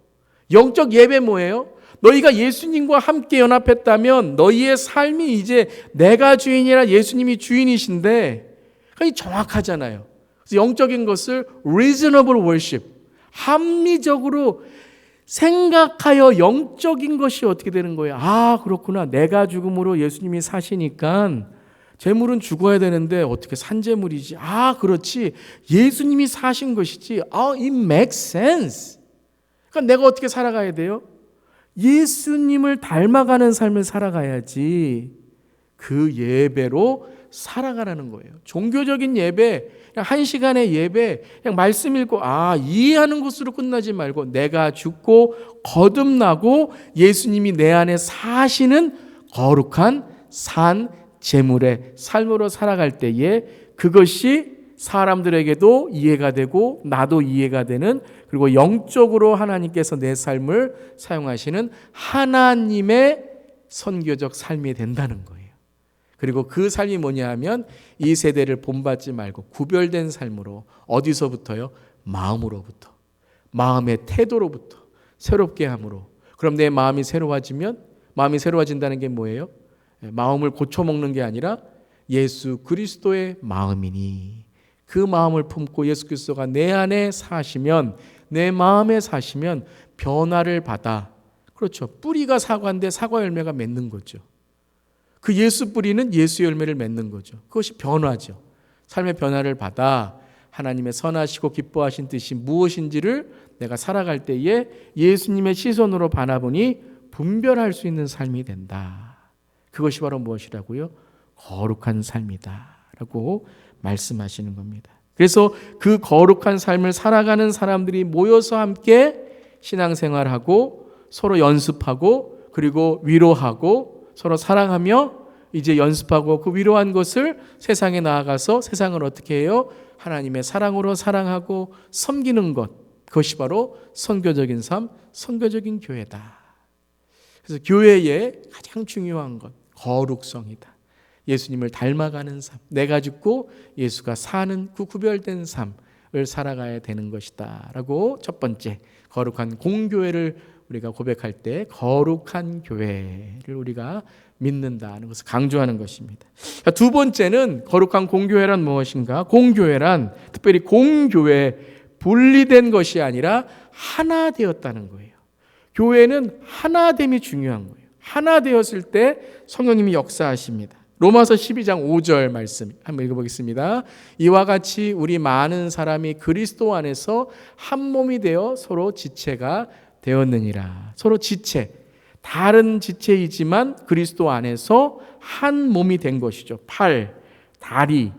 영적 예배 뭐예요? 너희가 예수님과 함께 연합했다면 너희의 삶이 이제 내가 주인이라 예수님이 주인이신데, 그게 정확하잖아요. 그래서 영적인 것을 reasonable worship, 합리적으로 생각하여 영적인 것이 어떻게 되는 거예요? 아, 그렇구나. 내가 죽음으로 예수님이 사시니까 제물은 죽어야 되는데 어떻게 산제물이지? 아, 그렇지. 예수님이 사신 것이지. it makes sense. 그러니까 내가 어떻게 살아가야 돼요? 예수님을 닮아가는 삶을 살아가야지. 그 예배로 살아가라는 거예요. 종교적인 예배, 그냥 한 시간의 예배, 그냥 말씀 읽고 이해하는 것으로 끝나지 말고 내가 죽고 거듭나고 예수님이 내 안에 사시는 거룩한 산 제물의 삶으로 살아갈 때에 그것이 사람들에게도 이해가 되고 나도 이해가 되는, 그리고 영적으로 하나님께서 내 삶을 사용하시는 하나님의 선교적 삶이 된다는 거예요. 그리고 그 삶이 뭐냐 하면 이 세대를 본받지 말고 구별된 삶으로, 어디서부터요? 마음으로부터, 마음의 태도로부터 새롭게 함으로. 그럼 내 마음이 새로워지면, 마음이 새로워진다는 게 뭐예요? 마음을 고쳐먹는 게 아니라 예수 그리스도의 마음이니, 그 마음을 품고 예수 그리스도가 내 안에 사시면, 내 마음에 사시면 변화를 받아. 그렇죠. 뿌리가 사과인데 사과 열매가 맺는 거죠. 그 예수 뿌리는 예수 열매를 맺는 거죠. 그것이 변화죠. 삶의 변화를 받아 하나님의 선하시고 기뻐하신 뜻이 무엇인지를 내가 살아갈 때에 예수님의 시선으로 바라보니 분별할 수 있는 삶이 된다. 그것이 바로 무엇이라고요? 거룩한 삶이다 라고 말씀하시는 겁니다. 그래서 그 거룩한 삶을 살아가는 사람들이 모여서 함께 신앙생활하고 서로 연습하고 그리고 위로하고 서로 사랑하며 이제 연습하고 그 위로한 것을 세상에 나아가서 세상을 어떻게 해요? 하나님의 사랑으로 사랑하고 섬기는 것, 그것이 바로 선교적인 삶, 선교적인 교회다. 그래서 교회의 가장 중요한 것, 거룩성이다. 예수님을 닮아가는 삶, 내가 죽고 예수가 사는 그 구별된 삶을 살아가야 되는 것이다 라고 첫 번째, 거룩한 공교회를 우리가 고백할 때 거룩한 교회를 우리가 믿는다는 것을 강조하는 것입니다. 두 번째는 거룩한 공교회란 무엇인가? 공교회란 특별히 공교회, 분리된 것이 아니라 하나 되었다는 거예요. 교회는 하나됨이 중요한 거예요. 하나 되었을 때 성령님이 역사하십니다. 로마서 12장 5절 말씀 한번 읽어보겠습니다. 이와 같이 우리 많은 사람이 그리스도 안에서 한 몸이 되어 서로 지체가 되었느니라. 서로 지체, 다른 지체이지만 그리스도 안에서 한 몸이 된 것이죠. 팔, 다리,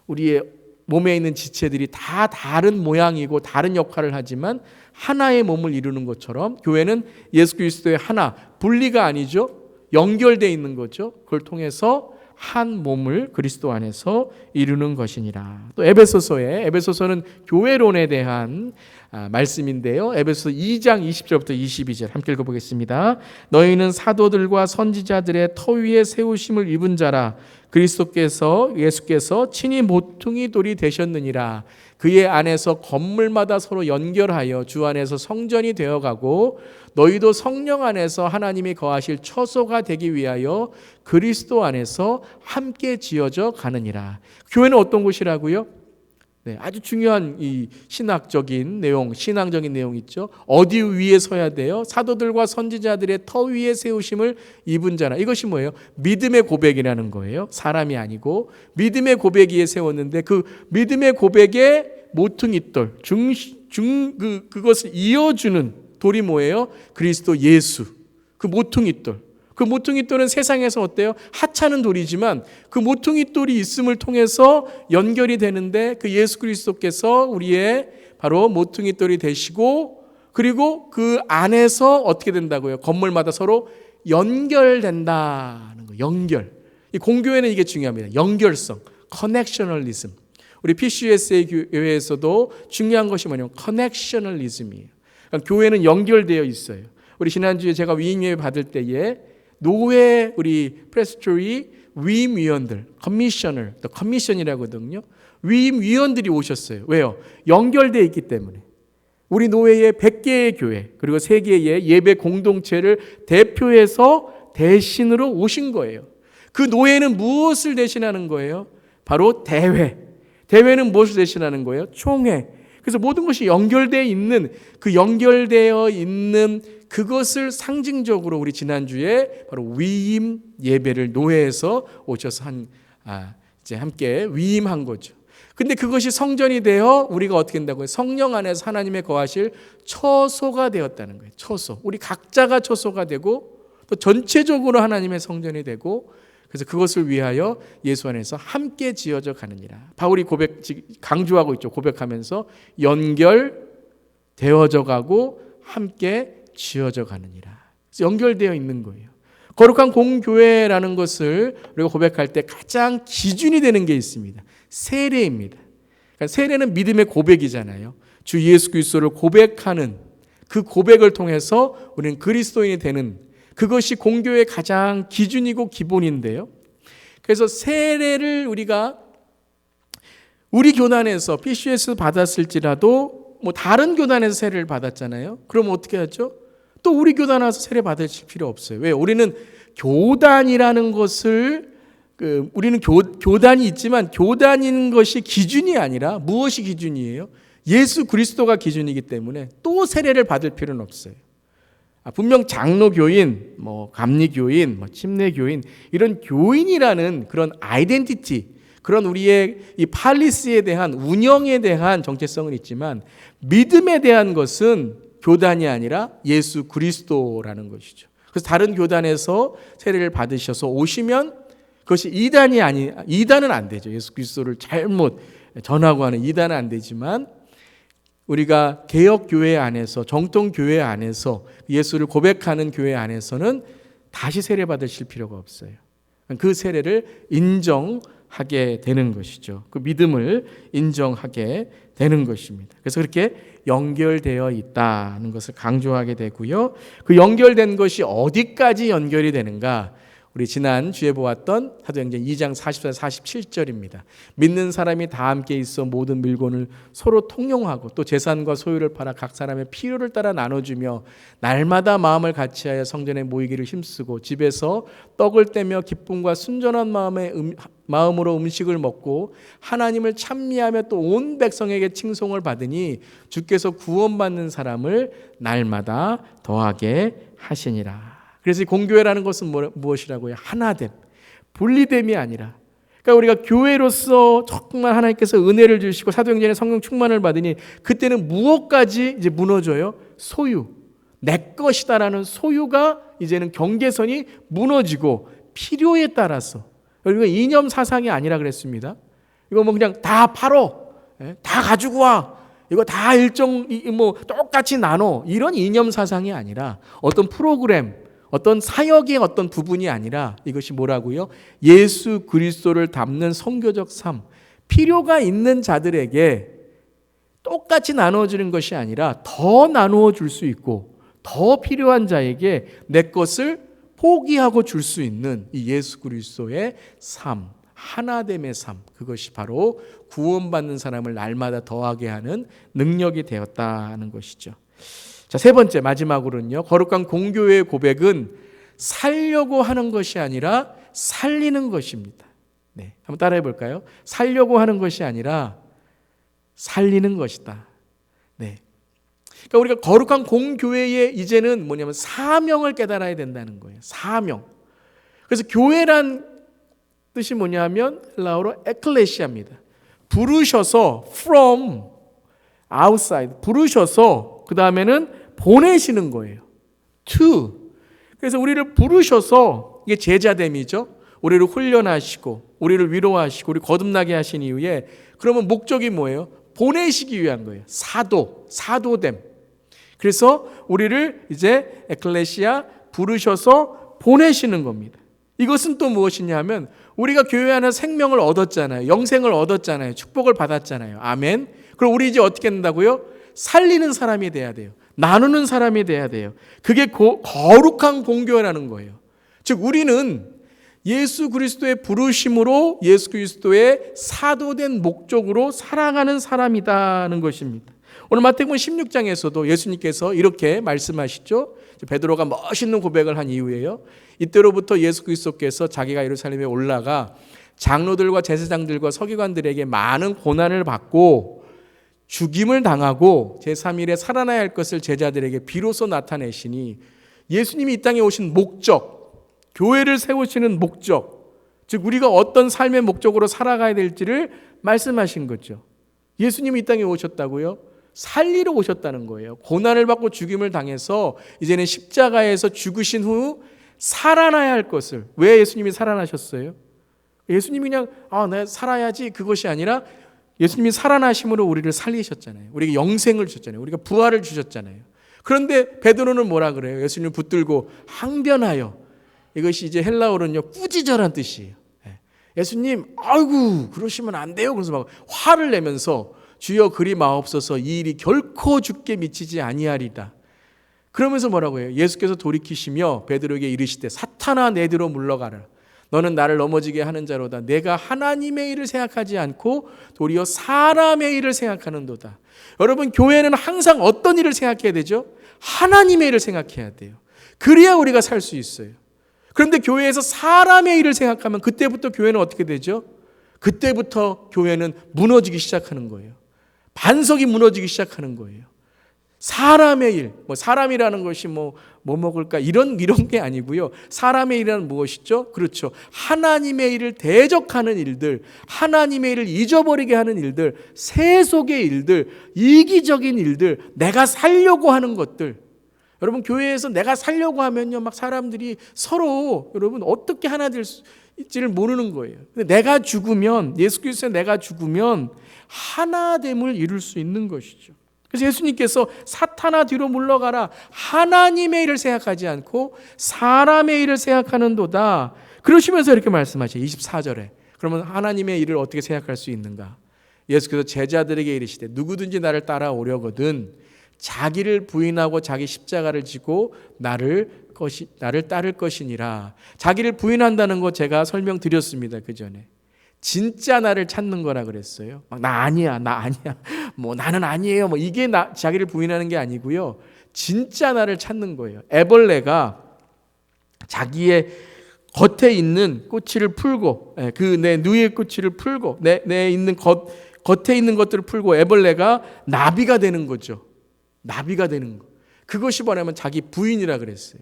우리의 몸에 있는 지체들이 다 다른 모양이고 다른 역할을 하지만 하나의 몸을 이루는 것처럼 교회는 예수 그리스도의 하나, 분리가 아니죠. 연결되어 있는 거죠. 그걸 통해서 한 몸을 그리스도 안에서 이루는 것이니라. 또 에베소서는 교회론에 대한 말씀인데요. 에베소서 2장 20절부터 22절 함께 읽어보겠습니다. 너희는 사도들과 선지자들의 터 위에 세우심을 입은 자라. 예수께서 친히 모퉁이 돌이 되셨느니라. 그의 안에서 건물마다 서로 연결하여 주 안에서 성전이 되어가고 너희도 성령 안에서 하나님이 거하실 처소가 되기 위하여 그리스도 안에서 함께 지어져 가느니라. 교회는 어떤 곳이라고요? 네, 아주 중요한 이 신학적인 내용, 신앙적인 내용 있죠. 어디 위에 서야 돼요? 사도들과 선지자들의 터 위에 세우심을 입은 자라. 이것이 뭐예요? 믿음의 고백이라는 거예요. 사람이 아니고 믿음의 고백 위에 세웠는데 그 믿음의 고백의 모퉁이돌, 그것을 이어주는 돌이 뭐예요? 그리스도 예수. 그 모퉁이돌. 그 모퉁이돌은 세상에서 어때요? 하찮은 돌이지만 그 모퉁이돌이 있음을 통해서 연결이 되는데 그 예수 그리스도께서 우리의 바로 모퉁이돌이 되시고 그리고 그 안에서 어떻게 된다고요? 건물마다 서로 연결된다는 거예요. 연결. 이 공교회는 이게 중요합니다. 연결성, 커넥셔널리즘. 우리 PCUSA 교회에서도 중요한 것이 뭐냐면 커넥셔널리즘이에요. 그러니까 교회는 연결되어 있어요. 우리 지난주에 제가 위임예배 받을 때에 노회 우리 프레스토리 위임위원들, 커미션이라고 하거든요. 위임위원들이 오셨어요. 왜요? 연결되어 있기 때문에. 우리 노회의 100개의 교회 그리고 3개의 예배 공동체를 대표해서 대신으로 오신 거예요. 그 노회는 무엇을 대신하는 거예요? 바로 대회. 대회는 무엇을 대신하는 거예요? 총회. 그래서 모든 것이 연결되어 있는 그 연결되어 있는 그것을 상징적으로 우리 지난주에 바로 위임 예배를 노회에서 오셔서 이제 함께 위임한 거죠. 근데 그것이 성전이 되어 우리가 어떻게 된다고요? 성령 안에서 하나님의 거하실 처소가 되었다는 거예요. 처소. 우리 각자가 처소가 되고 또 전체적으로 하나님의 성전이 되고 그래서 그것을 위하여 예수 안에서 함께 지어져 가느니라. 바울이 강조하고 있죠. 고백하면서 연결되어져 가고 함께 지어져 가느니라. 그래서 연결되어 있는 거예요. 거룩한 공교회라는 것을 우리가 고백할 때 가장 기준이 되는 게 있습니다. 세례입니다. 그러니까 세례는 믿음의 고백이잖아요. 주 예수 그리스도를 고백하는 그 고백을 통해서 우리는 그리스도인이 되는, 그것이 공교의 가장 기준이고 기본인데요. 그래서 세례를 우리가 우리 교단에서 PCS 받았을지라도 뭐 다른 교단에서 세례를 받았잖아요. 그럼 어떻게 하죠? 또 우리 교단 와서 세례 받으실 필요 없어요. 왜? 우리는 교단이라는 것을 우리는 교단이 있지만 교단인 것이 기준이 아니라 무엇이 기준이에요? 예수 그리스도가 기준이기 때문에 또 세례를 받을 필요는 없어요. 분명 장로교인, 감리교인, 침례교인, 이런 교인이라는 그런 아이덴티티, 그런 우리의 이 팔리스에 대한 운영에 대한 정체성은 있지만 믿음에 대한 것은 교단이 아니라 예수 그리스도라는 것이죠. 그래서 다른 교단에서 세례를 받으셔서 오시면 그것이 이단은 안 되죠. 예수 그리스도를 잘못 전하고 하는 이단은 안 되지만 우리가 개혁교회 안에서, 정통교회 안에서 예수를 고백하는 교회 안에서는 다시 세례 받으실 필요가 없어요. 그 세례를 인정하게 되는 것이죠. 그 믿음을 인정하게 되는 것입니다. 그래서 그렇게 연결되어 있다는 것을 강조하게 되고요. 그 연결된 것이 어디까지 연결이 되는가? 우리 지난 주에 보았던 사도행전 2장 44, 47절입니다. 믿는 사람이 다 함께 있어 모든 물건을 서로 통용하고 또 재산과 소유를 팔아 각 사람의 필요를 따라 나눠주며 날마다 마음을 같이하여 성전에 모이기를 힘쓰고 집에서 떡을 떼며 기쁨과 순전한 마음으로 음식을 먹고 하나님을 찬미하며 또 온 백성에게 칭송을 받으니 주께서 구원받는 사람을 날마다 더하게 하시니라. 그래서 이 공교회라는 것은 무엇이라고요? 하나됨, 분리됨이 아니라, 그러니까 우리가 교회로서 정말 하나님께서 은혜를 주시고 사도행전에 성령 충만을 받으니 그때는 무엇까지 이제 무너져요? 소유, 내 것이다라는 소유가 이제는 경계선이 무너지고 필요에 따라서, 이거 이념 사상이 아니라 그랬습니다. 이거 그냥 다 팔어, 다 가지고 와, 이거 다 똑같이 나눠, 이런 이념 사상이 아니라 어떤 프로그램, 어떤 사역의 어떤 부분이 아니라 이것이 뭐라고요? 예수 그리스도를 담는 선교적 삶, 필요가 있는 자들에게 똑같이 나눠주는 것이 아니라 더 나누어 줄 수 있고 더 필요한 자에게 내 것을 포기하고 줄 수 있는 이 예수 그리스도의 삶, 하나됨의 삶, 그것이 바로 구원받는 사람을 날마다 더하게 하는 능력이 되었다는 것이죠. 자, 세 번째, 마지막으로는요, 거룩한 공교회의 고백은 살려고 하는 것이 아니라 살리는 것입니다. 네, 한번 따라해 볼까요? 살려고 하는 것이 아니라 살리는 것이다. 네. 그러니까 우리가 거룩한 공교회의 이제는 뭐냐면 사명을 깨달아야 된다는 거예요. 사명. 그래서 교회란 뜻이 뭐냐면 헬라어로 에클레시아입니다. 부르셔서 from outside, 부르셔서 그 다음에는 보내시는 거예요. to. 그래서 우리를 부르셔서, 이게 제자됨이죠. 우리를 훈련하시고 우리를 위로하시고 우리 거듭나게 하신 이후에, 그러면 목적이 뭐예요? 보내시기 위한 거예요. 사도됨. 그래서 우리를 이제 에클레시아 부르셔서 보내시는 겁니다. 이것은 또 무엇이냐 하면 우리가 교회 안에 생명을 얻었잖아요. 영생을 얻었잖아요. 축복을 받았잖아요. 아멘. 그럼 우리 이제 어떻게 된다고요? 살리는 사람이 돼야 돼요. 나누는 사람이 돼야 돼요. 그게 거룩한 공교회라는 거예요. 즉 우리는 예수 그리스도의 부르심으로 예수 그리스도의 사도된 목적으로 살아가는 사람이다는 것입니다. 오늘 마태복음 16장에서도 예수님께서 이렇게 말씀하시죠. 베드로가 멋있는 고백을 한 이후에요. 이때로부터 예수 그리스도께서 자기가 예루살렘에 올라가 장로들과 제사장들과 서기관들에게 많은 고난을 받고 죽임을 당하고 제3일에 살아나야 할 것을 제자들에게 비로소 나타내시니, 예수님이 이 땅에 오신 목적, 교회를 세우시는 목적, 즉 우리가 어떤 삶의 목적으로 살아가야 될지를 말씀하신 거죠. 예수님이 이 땅에 오셨다고요? 살리러 오셨다는 거예요. 고난을 받고 죽임을 당해서 이제는 십자가에서 죽으신 후 살아나야 할 것을. 왜 예수님이 살아나셨어요? 예수님이 그냥 내가 살아야지, 그것이 아니라 예수님이 살아나심으로 우리를 살리셨잖아요. 우리에게 영생을 주셨잖아요. 우리가 부활을 주셨잖아요. 그런데 베드로는 뭐라 그래요? 예수님을 붙들고 항변하여. 이것이 이제 헬라어로는요, 꾸짖어란 뜻이에요. 예수님, 아이고 그러시면 안 돼요. 그래서 막 화를 내면서 주여 그리 마옵소서, 이 일이 결코 주께 미치지 아니하리다. 그러면서 뭐라고 해요? 예수께서 돌이키시며 베드로에게 이르시되 사탄아 내 뒤로 물러가라. 너는 나를 넘어지게 하는 자로다. 내가 하나님의 일을 생각하지 않고 도리어 사람의 일을 생각하는도다. 여러분, 교회는 항상 어떤 일을 생각해야 되죠? 하나님의 일을 생각해야 돼요. 그래야 우리가 살 수 있어요. 그런데 교회에서 사람의 일을 생각하면 그때부터 교회는 어떻게 되죠? 그때부터 교회는 무너지기 시작하는 거예요. 반석이 무너지기 시작하는 거예요. 사람의 일, 사람이라는 것이 뭐 먹을까 이런 게 아니고요. 사람의 일이란 무엇이죠? 그렇죠. 하나님의 일을 대적하는 일들, 하나님의 일을 잊어버리게 하는 일들, 세속의 일들, 이기적인 일들, 내가 살려고 하는 것들. 여러분, 교회에서 내가 살려고 하면요, 막 사람들이 서로 여러분 어떻게 하나 될지를 모르는 거예요. 근데 내가 죽으면, 예수 그리스도의 내가 죽으면 하나됨을 이룰 수 있는 것이죠. 그래서 예수님께서 사탄아 뒤로 물러가라, 하나님의 일을 생각하지 않고 사람의 일을 생각하는도다. 그러시면서 이렇게 말씀하셔요. 24절에. 그러면 하나님의 일을 어떻게 생각할 수 있는가? 예수께서 제자들에게 이르시되 누구든지 나를 따라오려거든 자기를 부인하고 자기 십자가를 지고 나를 따를 것이니라. 자기를 부인한다는 거 제가 설명드렸습니다. 그 전에. 진짜 나를 찾는 거라 그랬어요. 나 아니야. 나는 아니에요. 이게 자기를 부인하는 게 아니고요. 진짜 나를 찾는 거예요. 애벌레가 자기의 겉에 있는 꼬치를 풀고, 그 내 누이의 꼬치를 풀고, 내 있는 겉에 있는 것들을 풀고 애벌레가 나비가 되는 거죠. 나비가 되는 거. 그것이 뭐냐면 자기 부인이라 그랬어요.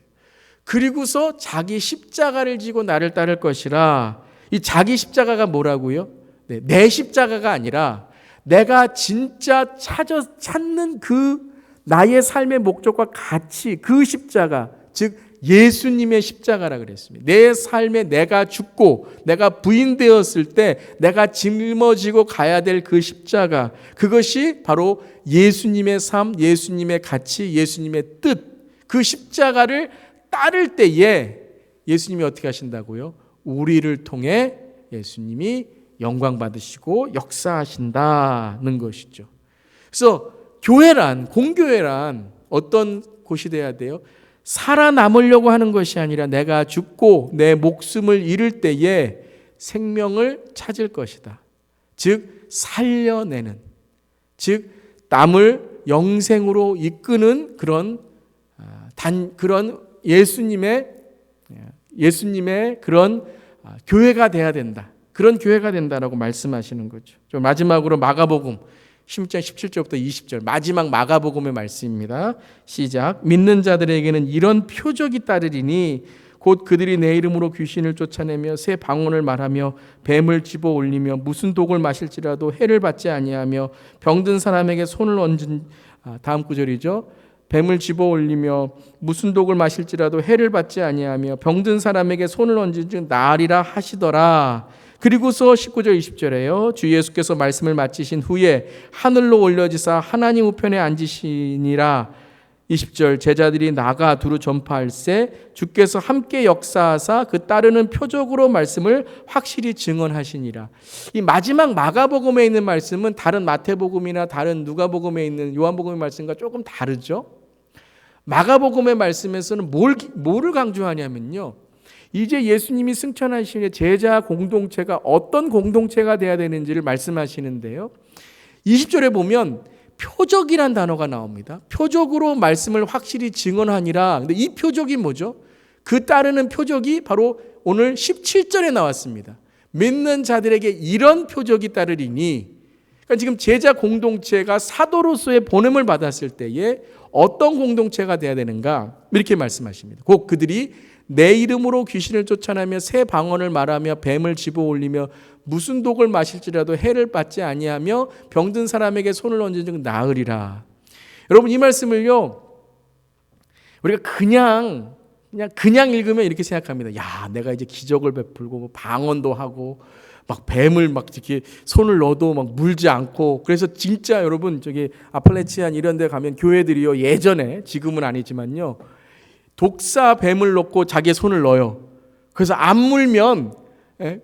그리고서 자기 십자가를 지고 나를 따를 것이라. 이 자기 십자가가 뭐라고요? 내 십자가가 아니라 내가 진짜 찾는 그 나의 삶의 목적과 같이 그 십자가, 즉 예수님의 십자가라 그랬습니다. 내 삶에 내가 죽고 내가 부인되었을 때 내가 짊어지고 가야 될 그 십자가, 그것이 바로 예수님의 삶, 예수님의 가치, 예수님의 뜻. 그 십자가를 따를 때에 예수님이 어떻게 하신다고요? 우리를 통해 예수님이 영광 받으시고 역사하신다는 것이죠. 그래서 교회란, 공교회란 어떤 곳이 돼야 돼요? 살아남으려고 하는 것이 아니라 내가 죽고 내 목숨을 잃을 때에 생명을 찾을 것이다. 즉 살려내는, 즉 남을 영생으로 이끄는 그런 예수님의 그런 교회가 돼야 된다. 그런 교회가 된다라고 말씀하시는 거죠. 마지막으로 마가복음 16장 17절부터 20절, 마지막 마가복음의 말씀입니다. 시작. 믿는 자들에게는 이런 표적이 따르리니 곧 그들이 내 이름으로 귀신을 쫓아내며 새 방언을 말하며 뱀을 집어 올리며 무슨 독을 마실지라도 해를 받지 아니하며 병든 사람에게 손을 얹은, 다음 구절이죠. 뱀을 집어 올리며 무슨 독을 마실지라도 해를 받지 아니하며 병든 사람에게 손을 얹은 즉 나으리라 하시더라. 그리고서 19절 20절에요. 주 예수께서 말씀을 마치신 후에 하늘로 올려지사 하나님 우편에 앉으시니라. 20절 제자들이 나가 두루 전파할세 주께서 함께 역사하사 그 따르는 표적으로 말씀을 확실히 증언하시니라. 이 마지막 마가복음에 있는 말씀은 다른 마태복음이나 다른 누가복음에 있는 요한복음의 말씀과 조금 다르죠. 마가복음의 말씀에서는 뭐를 강조하냐면요, 이제 예수님이 승천하시는 제자 공동체가 어떤 공동체가 돼야 되는지를 말씀하시는데요, 20절에 보면 표적이란 단어가 나옵니다. 표적으로 말씀을 확실히 증언하니라. 근데 이 표적이 뭐죠? 그 따르는 표적이 바로 오늘 17절에 나왔습니다. 믿는 자들에게 이런 표적이 따르리니, 그러니까 지금 제자 공동체가 사도로서의 보냄을 받았을 때에 어떤 공동체가 돼야 되는가, 이렇게 말씀하십니다. 곧 그들이 내 이름으로 귀신을 쫓아내며 새 방언을 말하며 뱀을 집어 올리며 무슨 독을 마실지라도 해를 받지 아니하며 병든 사람에게 손을 얹은 즉 나으리라. 여러분, 이 말씀을요, 우리가 그냥 읽으면 이렇게 생각합니다. 야, 내가 이제 기적을 베풀고 방언도 하고 막 뱀을 막 이렇게 손을 넣어도 막 물지 않고, 그래서 진짜 여러분 저기 아팔레치안 이런 데 가면 교회들이요, 예전에, 지금은 아니지만요, 독사 뱀을 넣고 자기의 손을 넣어요. 그래서 안 물면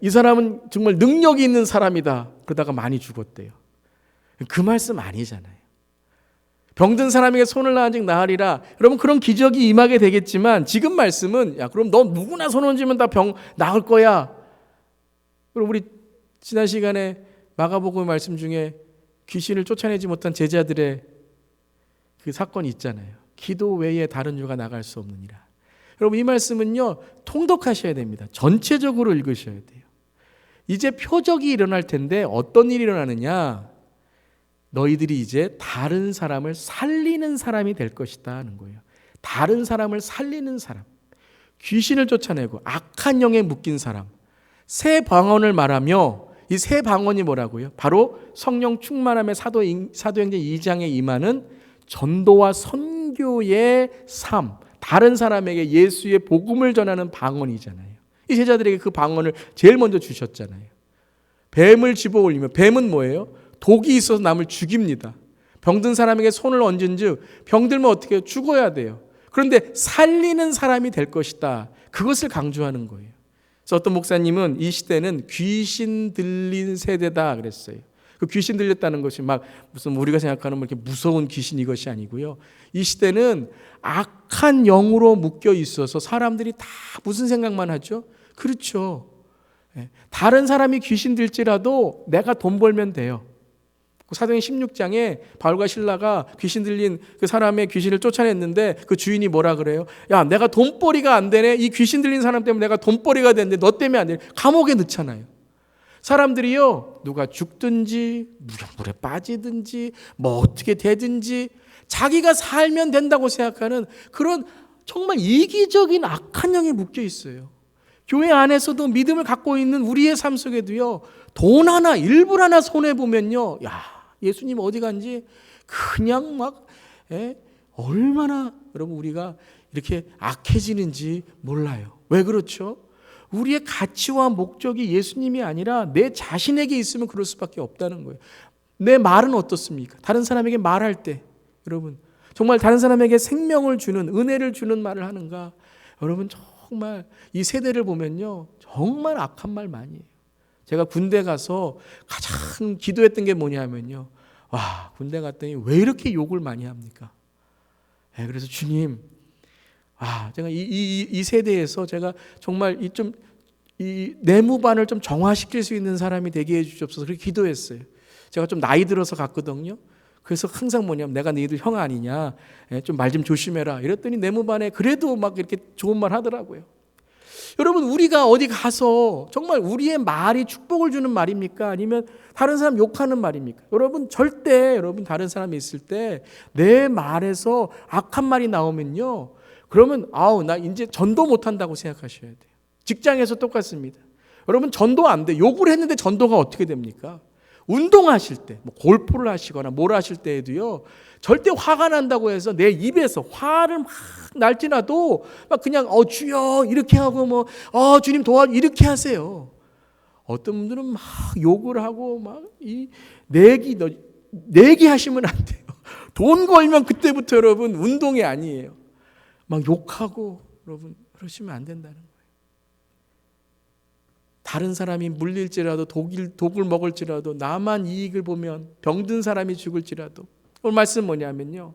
이 사람은 정말 능력이 있는 사람이다. 그러다가 많이 죽었대요. 그 말씀 아니잖아요. 병든 사람에게 손을 나은 즉 나으리라. 여러분 그런 기적이 임하게 되겠지만 지금 말씀은 야 그럼 너 누구나 손 얹으면 다 병 나을 거야. 그리고 우리 지난 시간에 마가복음 말씀 중에 귀신을 쫓아내지 못한 제자들의 그 사건이 있잖아요. 기도 외에 다른 유가 나갈 수 없느니라. 여러분 이 말씀은요 통독하셔야 됩니다. 전체적으로 읽으셔야 돼요. 이제 표적이 일어날 텐데 어떤 일이 일어나느냐? 너희들이 이제 다른 사람을 살리는 사람이 될 것이다 하는 거예요. 다른 사람을 살리는 사람, 귀신을 쫓아내고 악한 영에 묶인 사람, 새 방언을 말하며 이 새 방언이 뭐라고요? 바로 성령 충만함의 사도행전 2장에 임하는 전도와 선교의 삶, 다른 사람에게 예수의 복음을 전하는 방언이잖아요. 이 제자들에게 그 방언을 제일 먼저 주셨잖아요. 뱀을 집어올리며, 뱀은 뭐예요? 독이 있어서 남을 죽입니다. 병든 사람에게 손을 얹은 즉 병들면 어떻게 해요? 죽어야 돼요. 그런데 살리는 사람이 될 것이다. 그것을 강조하는 거예요. 그래서 어떤 목사님은 이 시대는 귀신 들린 세대다 그랬어요. 그 귀신 들렸다는 것이 막 무슨 우리가 생각하는 뭐 이렇게 무서운 귀신 이것이 아니고요. 이 시대는 악한 영으로 묶여 있어서 사람들이 다 무슨 생각만 하죠? 그렇죠. 다른 사람이 귀신 들지라도 내가 돈 벌면 돼요. 사도행전 16장에 바울과 실라가 귀신 들린 그 사람의 귀신을 쫓아냈는데 그 주인이 뭐라 그래요? 야, 내가 돈벌이가 안 되네. 이 귀신 들린 사람 때문에 내가 돈벌이가 됐는데 너 때문에 안 되네. 감옥에 넣잖아요. 사람들이요, 누가 죽든지 물에 빠지든지 뭐 어떻게 되든지 자기가 살면 된다고 생각하는 그런 정말 이기적인 악한 영에 묶여 있어요. 교회 안에서도 믿음을 갖고 있는 우리의 삶 속에도요, 돈 하나, 일불 하나 손해보면요, 야, 예수님 어디 간지 그냥 막, 얼마나 여러분 우리가 이렇게 악해지는지 몰라요. 왜 그렇죠? 우리의 가치와 목적이 예수님이 아니라 내 자신에게 있으면 그럴 수밖에 없다는 거예요. 내 말은 어떻습니까? 다른 사람에게 말할 때, 여러분, 정말 다른 사람에게 생명을 주는, 은혜를 주는 말을 하는가? 여러분, 정말 이 세대를 보면요, 정말 악한 말 많이 해요. 제가 군대 가서 가장 기도했던 게 뭐냐면요, 와, 군대 갔더니 왜 이렇게 욕을 많이 합니까? 그래서 주님, 제가 이 세대에서 제가 정말 이 내무반을 좀 정화시킬 수 있는 사람이 되게 해주시옵소서. 그렇게 기도했어요. 제가 좀 나이 들어서 갔거든요. 그래서 항상 뭐냐면 내가 너희들 형 아니냐, 좀 말 좀 조심해라. 이랬더니 내무반에 그래도 막 이렇게 좋은 말 하더라고요. 여러분, 우리가 어디 가서 정말 우리의 말이 축복을 주는 말입니까? 아니면 다른 사람 욕하는 말입니까? 여러분, 절대 여러분 다른 사람이 있을 때 내 말에서 악한 말이 나오면요, 그러면 나 이제 전도 못한다고 생각하셔야 돼요. 직장에서 똑같습니다. 여러분, 전도 안 돼. 욕을 했는데 전도가 어떻게 됩니까? 운동하실 때, 뭐 골프를 하시거나 뭘 하실 때에도요, 절대 화가 난다고 해서 내 입에서 화를 막 날지라도 막 그냥 주여 이렇게 하고 뭐 주님 도와 이렇게 하세요. 어떤 분들은 막 욕을 하고 막 이 내기 하시면 안 돼요. 돈 걸면 그때부터 여러분 운동이 아니에요. 막 욕하고 여러분 그러시면 안 된다는 거예요. 다른 사람이 물릴지라도 독을 먹을지라도 나만 이익을 보면 병든 사람이 죽을지라도. 오늘 말씀 뭐냐면요,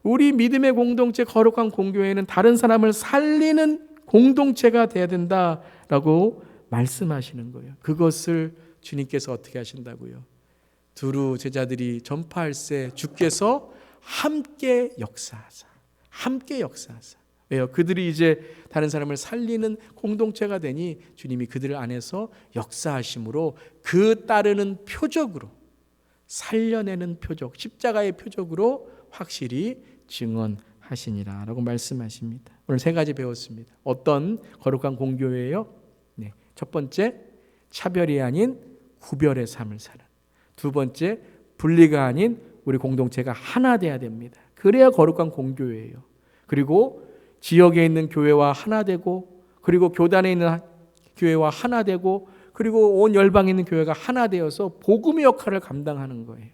우리 믿음의 공동체 거룩한 공교회는 다른 사람을 살리는 공동체가 돼야 된다라고 말씀하시는 거예요. 그것을 주님께서 어떻게 하신다고요? 두루 제자들이 전파할세 주께서 함께 역사하사. 왜요? 그들이 이제 다른 사람을 살리는 공동체가 되니 주님이 그들 안에서 역사하심으로 그 따르는 표적으로, 살려내는 표적, 십자가의 표적으로 확실히 증언하시니라 라고 말씀하십니다. 오늘 세 가지 배웠습니다. 어떤 거룩한 공교회예요? 첫 번째, 차별이 아닌 구별의 삶을 사는. 두 번째, 분리가 아닌 우리 공동체가 하나 돼야 됩니다. 그래야 거룩한 공교회예요. 그리고 지역에 있는 교회와 하나 되고, 그리고 교단에 있는 교회와 하나 되고, 그리고 온 열방에 있는 교회가 하나 되어서 복음의 역할을 감당하는 거예요.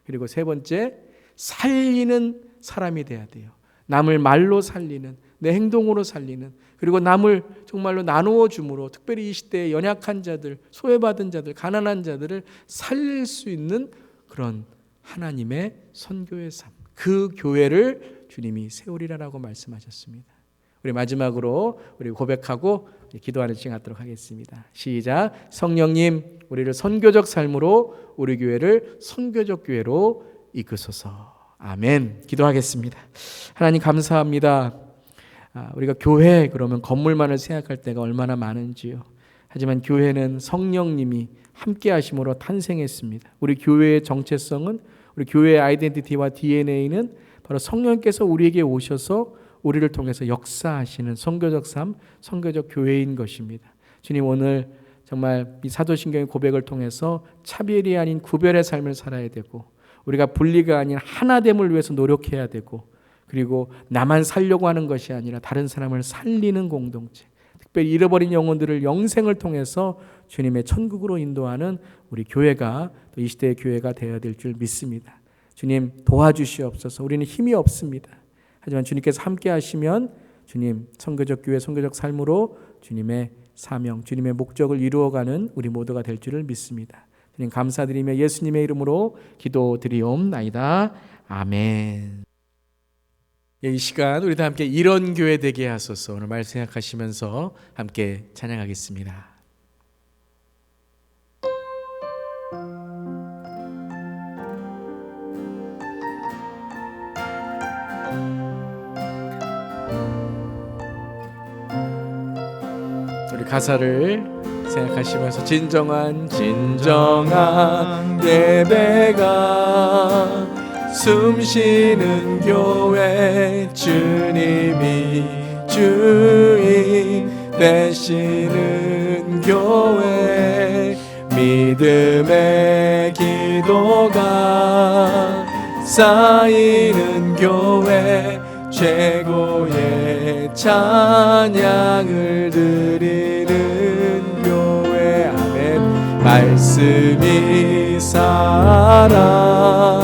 그리고 세 번째, 살리는 사람이 돼야 돼요. 남을 말로 살리는, 내 행동으로 살리는, 그리고 남을 정말로 나누어 줌으로 특별히 이 시대에 연약한 자들, 소외받은 자들, 가난한 자들을 살릴 수 있는 그런 하나님의 선교의 삶, 그 교회를 주님이 세우리라라고 말씀하셨습니다. 우리 마지막으로 우리 고백하고 기도하는 시간 갖도록 하겠습니다. 시작. 성령님, 우리를 선교적 삶으로, 우리 교회를 선교적 교회로 이끄소서. 아멘. 기도하겠습니다. 하나님 감사합니다. 우리가 교회 그러면 건물만을 생각할 때가 얼마나 많은지요. 하지만 교회는 성령님이 함께 하심으로 탄생했습니다. 우리 교회의 정체성은, 우리 교회의 아이덴티티와 DNA는 바로 성령께서 우리에게 오셔서 우리를 통해서 역사하시는 선교적 삶, 선교적 교회인 것입니다. 주님, 오늘 정말 이 사도신경의 고백을 통해서 차별이 아닌 구별의 삶을 살아야 되고, 우리가 분리가 아닌 하나됨을 위해서 노력해야 되고, 그리고 나만 살려고 하는 것이 아니라 다른 사람을 살리는 공동체, 특별히 잃어버린 영혼들을 영생을 통해서 주님의 천국으로 인도하는 우리 교회가, 또 이 시대의 교회가 되어야 될 줄 믿습니다. 주님 도와주시옵소서. 우리는 힘이 없습니다. 하지만 주님께서 함께 하시면 주님 선교적 교회, 선교적 삶으로 주님의 사명, 주님의 목적을 이루어가는 우리 모두가 될 줄을 믿습니다. 주님 감사드리며 예수님의 이름으로 기도드리옵나이다. 아멘. 이 시간 우리 다 함께 이런 교회 되게 하소서. 오늘 말 생각하시면서 함께 찬양하겠습니다. 우리 가사를 생각하시면서 진정한 예배가 숨쉬는 교회, 주님이 주인 되시는 교회, 믿음의 기도가 쌓이는 교회, 최고의 찬양을 드리는 교회. 아멘. 말씀이 살아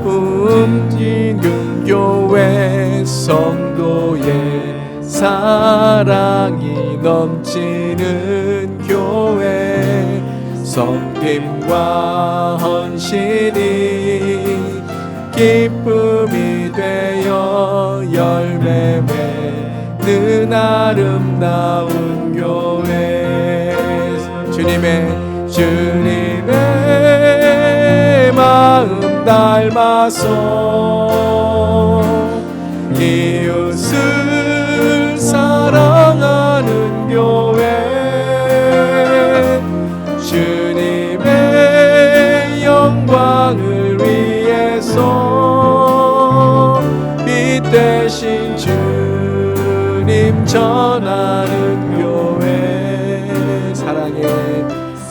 움직이는 교회, 성도의 사랑이 넘치는 교회, 섬김과 헌신이 기쁨이 되어 열매 맺는 아름다운 교회. 주님의 마음 닮아서 이웃을 사랑하는 교회, 주님의 영광을 위해서 빛 대신 주님 전하는 교회,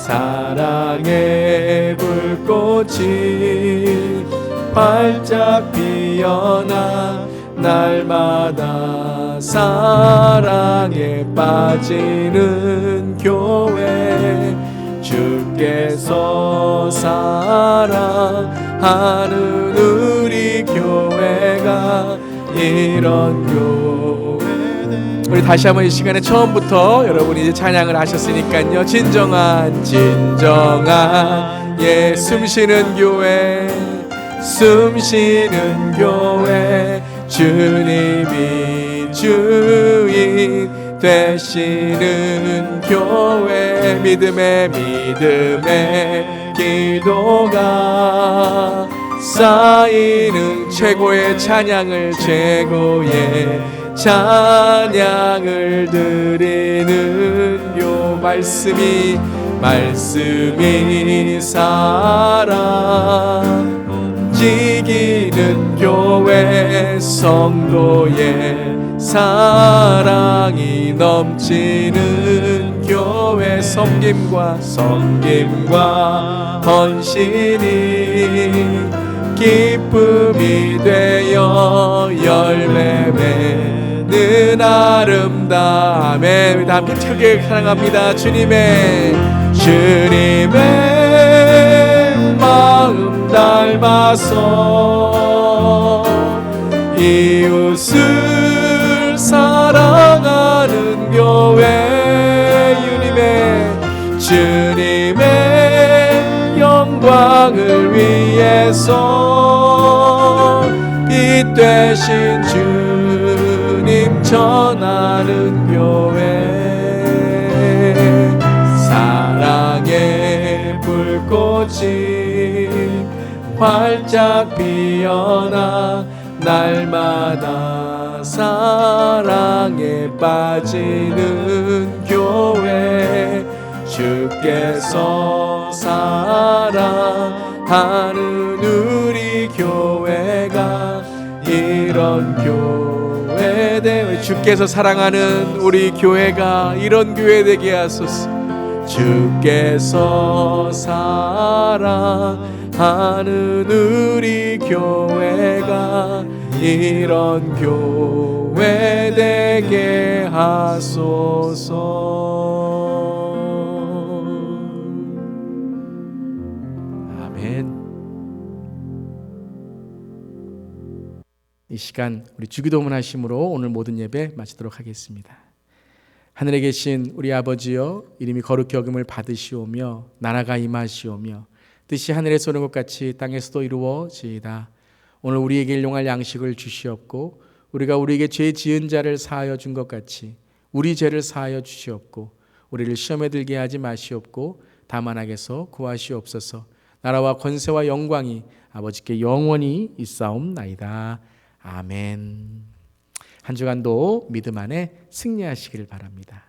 사랑의 불꽃이 활짝 피어나 날마다 사랑에 빠지는 교회, 주께서 사랑하는 우리 교회가 이런 교회. 우리 다시 한번 이 시간에 처음부터 여러분이 이제 찬양을 하셨으니까요, 진정한 예 숨쉬는 교회, 숨쉬는 교회, 주님이 주인 되시는 교회, 믿음의 기도가 쌓이는 최고의 찬양을, 최고의 찬양을 드리는 요 말씀이 살아 움직이는 교회, 성도의 사랑이 넘치는 교회, 섬김과 헌신이 기쁨이 되어 열매 맺는 아름다움에 다 함께 크게 사랑합니다. 주님의 마음 닮아서 이웃을 사랑 영광을 위해서 빛 되신 주님 전하는 교회, 사랑의 불꽃이 활짝 피어나 날마다 사랑에 빠지는 교회, 주께서 사랑하는 우리 교회가 이런 교회 되게, 주께서 사랑하는 우리 교회가 이런 교회 되게 하소서. 주께서 사랑하는 우리 교회가 이런 교회 되게 하소서. 아멘. 이 시간 우리 주기도문 하심으로 오늘 모든 예배 마치도록 하겠습니다. 하늘에 계신 우리 아버지여, 이름이 거룩히 여김을 받으시오며 나라가 임하시오며 뜻이 하늘에서 오는 것 같이 땅에서도 이루어지이다. 오늘 우리에게 일용할 양식을 주시옵고 우리가 우리에게 죄 지은 자를 사하여 준 것 같이 우리 죄를 사하여 주시옵고 우리를 시험에 들게 하지 마시옵고 다만 악에서 구하시옵소서. 나라와 권세와 영광이 아버지께 영원히 있사옵나이다. 아멘. 한 주간도 믿음 안에 승리하시길 바랍니다.